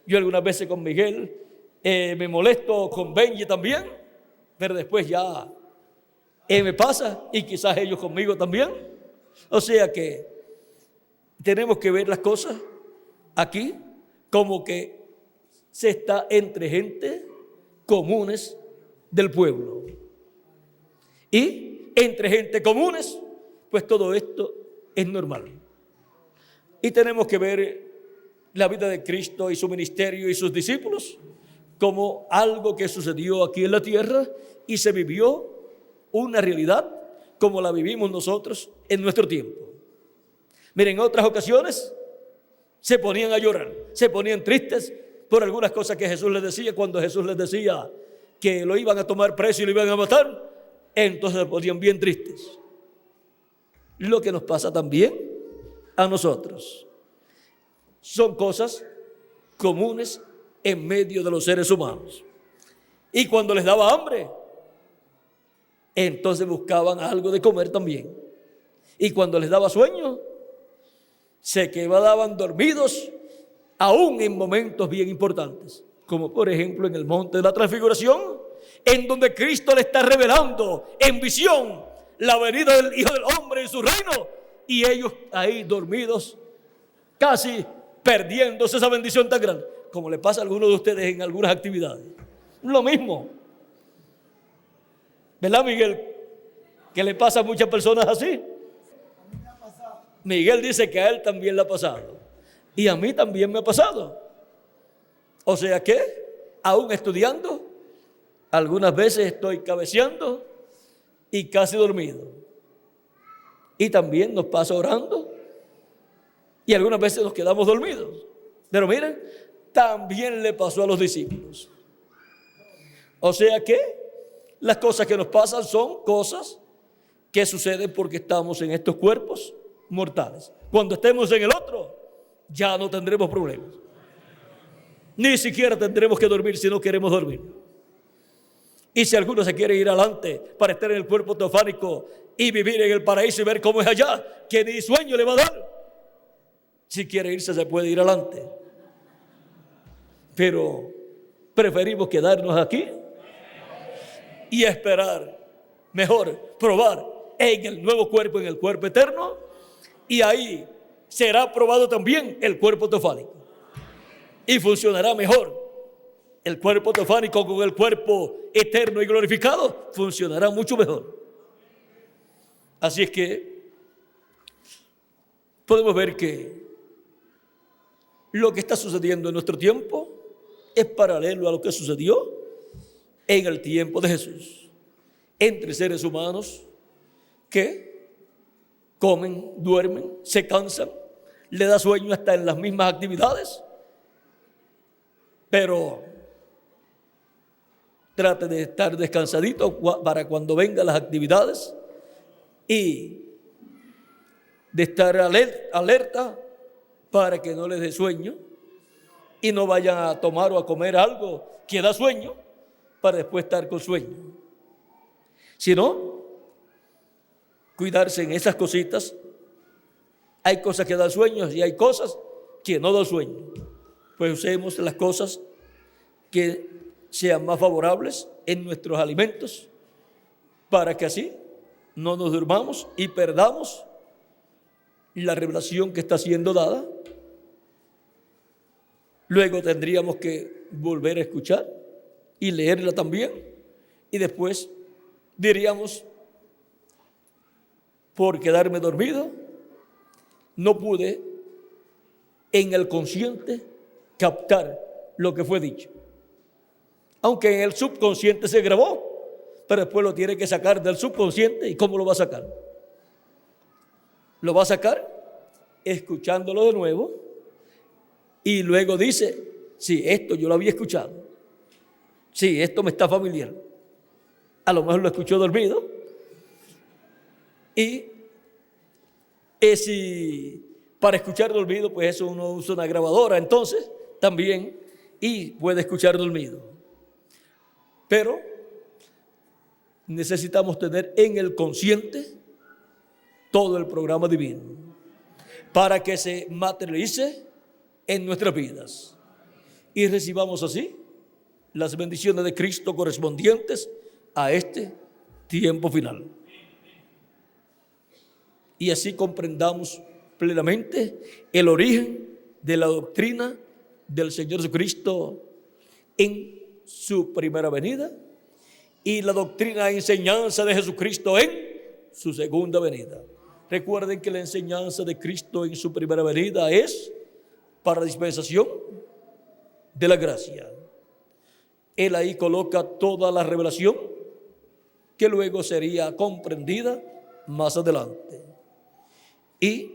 Yo algunas veces con Miguel me molesto, con Benji también, pero después ya me pasa, y quizás ellos conmigo también. O sea que tenemos que ver las cosas aquí como que se está entre gente comunes del pueblo. Y entre gente comunes, pues todo esto es normal. Y tenemos que ver la vida de Cristo y su ministerio y sus discípulos como algo que sucedió aquí en la tierra y se vivió una realidad como la vivimos nosotros en nuestro tiempo. Miren, en otras ocasiones se ponían a llorar, se ponían tristes por algunas cosas que Jesús les decía. Cuando Jesús les decía que lo iban a tomar preso y lo iban a matar, entonces se ponían bien tristes. Lo que nos pasa también a nosotros. Son cosas comunes en medio de los seres humanos. Y cuando les daba hambre, entonces buscaban algo de comer también. Y cuando les daba sueño, se quedaban dormidos, aún en momentos bien importantes, como por ejemplo en el monte de la transfiguración, en donde Cristo le está revelando en visión la venida del Hijo del Hombre en su reino, y ellos ahí dormidos, casi perdiéndose esa bendición tan grande, como le pasa a algunos de ustedes en algunas actividades. Lo mismo, ¿verdad, Miguel? Que le pasa a muchas personas así. Miguel dice que a él también le ha pasado, y a mí también me ha pasado. O sea que, aún estudiando, algunas veces estoy cabeceando y casi dormido. Y también nos pasa orando y algunas veces nos quedamos dormidos. Pero miren, también le pasó a los discípulos. O sea que las cosas que nos pasan son cosas que suceden porque estamos en estos cuerpos mortales. Cuando estemos en el otro, ya no tendremos problemas. Ni siquiera tendremos que dormir si no queremos dormir. Y si alguno se quiere ir adelante para estar en el cuerpo teofánico y vivir en el paraíso y ver cómo es allá, que ni sueño le va a dar. Si quiere irse, se puede ir adelante. Pero preferimos quedarnos aquí y esperar, mejor probar en el nuevo cuerpo, en el cuerpo eterno, y ahí será probado también el cuerpo teofánico. Y funcionará mejor. El cuerpo teofánico con el cuerpo eterno y glorificado funcionará mucho mejor. Así es que podemos ver que lo que está sucediendo en nuestro tiempo es paralelo a lo que sucedió en el tiempo de Jesús. Entre seres humanos que comen, duermen, se cansan, le da sueño hasta en las mismas actividades, pero trate de estar descansadito para cuando vengan las actividades y de estar alerta para que no les dé sueño y no vayan a tomar o a comer algo que da sueño para después estar con sueño. Sino, cuidarse en esas cositas. Hay cosas que dan sueños y hay cosas que no dan sueño. Pues usemos las cosas que sean más favorables en nuestros alimentos para que así no nos durmamos y perdamos la revelación que está siendo dada. Luego tendríamos que volver a escuchar y leerla también, y después diríamos: por quedarme dormido no pude en el consciente captar lo que fue dicho, aunque en el subconsciente se grabó, pero después lo tiene que sacar del subconsciente. ¿Y cómo lo va a sacar? Lo va a sacar escuchándolo de nuevo, y luego dice: sí, esto yo lo había escuchado, sí, esto me está familiar. A lo mejor lo escuchó dormido, y si para escuchar dormido, pues eso uno usa una grabadora entonces también, y puede escuchar dormido. Pero necesitamos tener en el consciente todo el programa divino para que se materialice en nuestras vidas y recibamos así las bendiciones de Cristo correspondientes a este tiempo final. Y así comprendamos plenamente el origen de la doctrina del Señor Jesucristo en su primera venida y la doctrina e enseñanza de Jesucristo en su segunda venida. Recuerden que la enseñanza de Cristo en su primera venida es para dispensación de la gracia. Él ahí coloca toda la revelación que luego sería comprendida más adelante. Y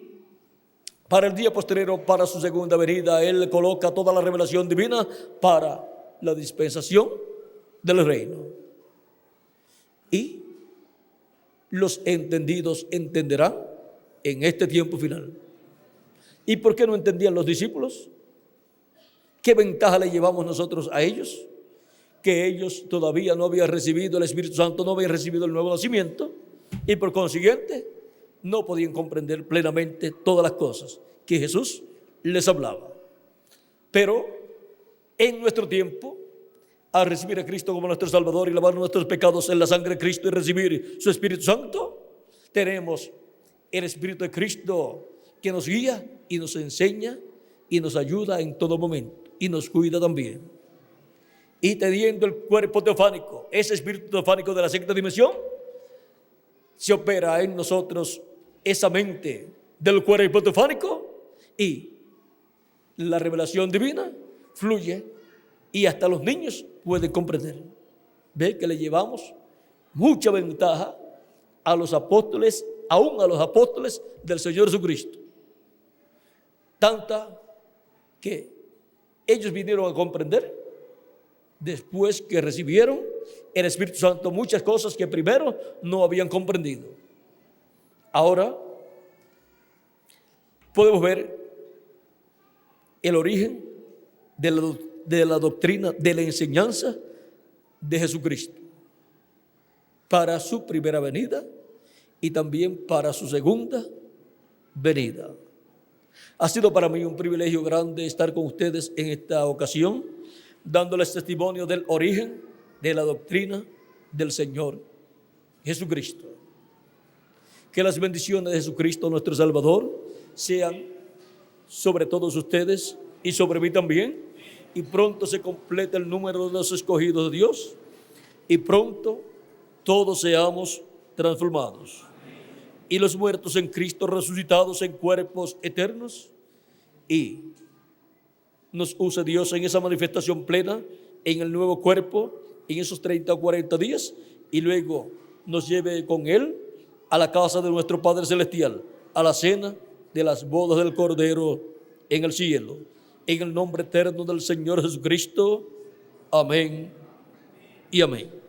para el día posterior, para su segunda venida, Él coloca toda la revelación divina para la dispensación del reino. Y los entendidos entenderán en este tiempo final. ¿Y por qué no entendían los discípulos? ¿Qué ventaja le llevamos nosotros a ellos? que ellos todavía no habían recibido el Espíritu Santo, no habían recibido el nuevo nacimiento, y por consiguiente no podían comprender plenamente todas las cosas que Jesús les hablaba. Pero en nuestro tiempo, al recibir a Cristo como nuestro Salvador y lavar nuestros pecados en la sangre de Cristo y recibir su Espíritu Santo, tenemos el Espíritu de Cristo que nos guía y nos enseña y nos ayuda en todo momento y nos cuida también. Y teniendo el cuerpo teofánico, ese espíritu teofánico de la sexta dimensión, se opera en nosotros esa mente del cuerpo teofánico y la revelación divina fluye y hasta los niños pueden comprender. Ve que le llevamos mucha ventaja a los apóstoles, aún a los apóstoles del Señor Jesucristo. Tanta que ellos vinieron a comprender después que recibieron el Espíritu Santo muchas cosas que primero no habían comprendido. Ahora podemos ver el origen de la doctrina, de la enseñanza de Jesucristo para su primera venida y también para su segunda venida. Ha sido para mí un privilegio grande estar con ustedes en esta ocasión, dándoles testimonio del origen de la doctrina del Señor Jesucristo. Que las bendiciones de Jesucristo, nuestro Salvador, sean sobre todos ustedes y sobre mí también, y pronto se complete el número de los escogidos de Dios, y pronto todos seamos transformados. Y los muertos en Cristo resucitados en cuerpos eternos, y nos use Dios en esa manifestación plena, en el nuevo cuerpo, en esos 30 o 40 días, y luego nos lleve con Él a la casa de nuestro Padre Celestial, a la cena de las bodas del Cordero en el cielo. En el nombre eterno del Señor Jesucristo. Amén y amén.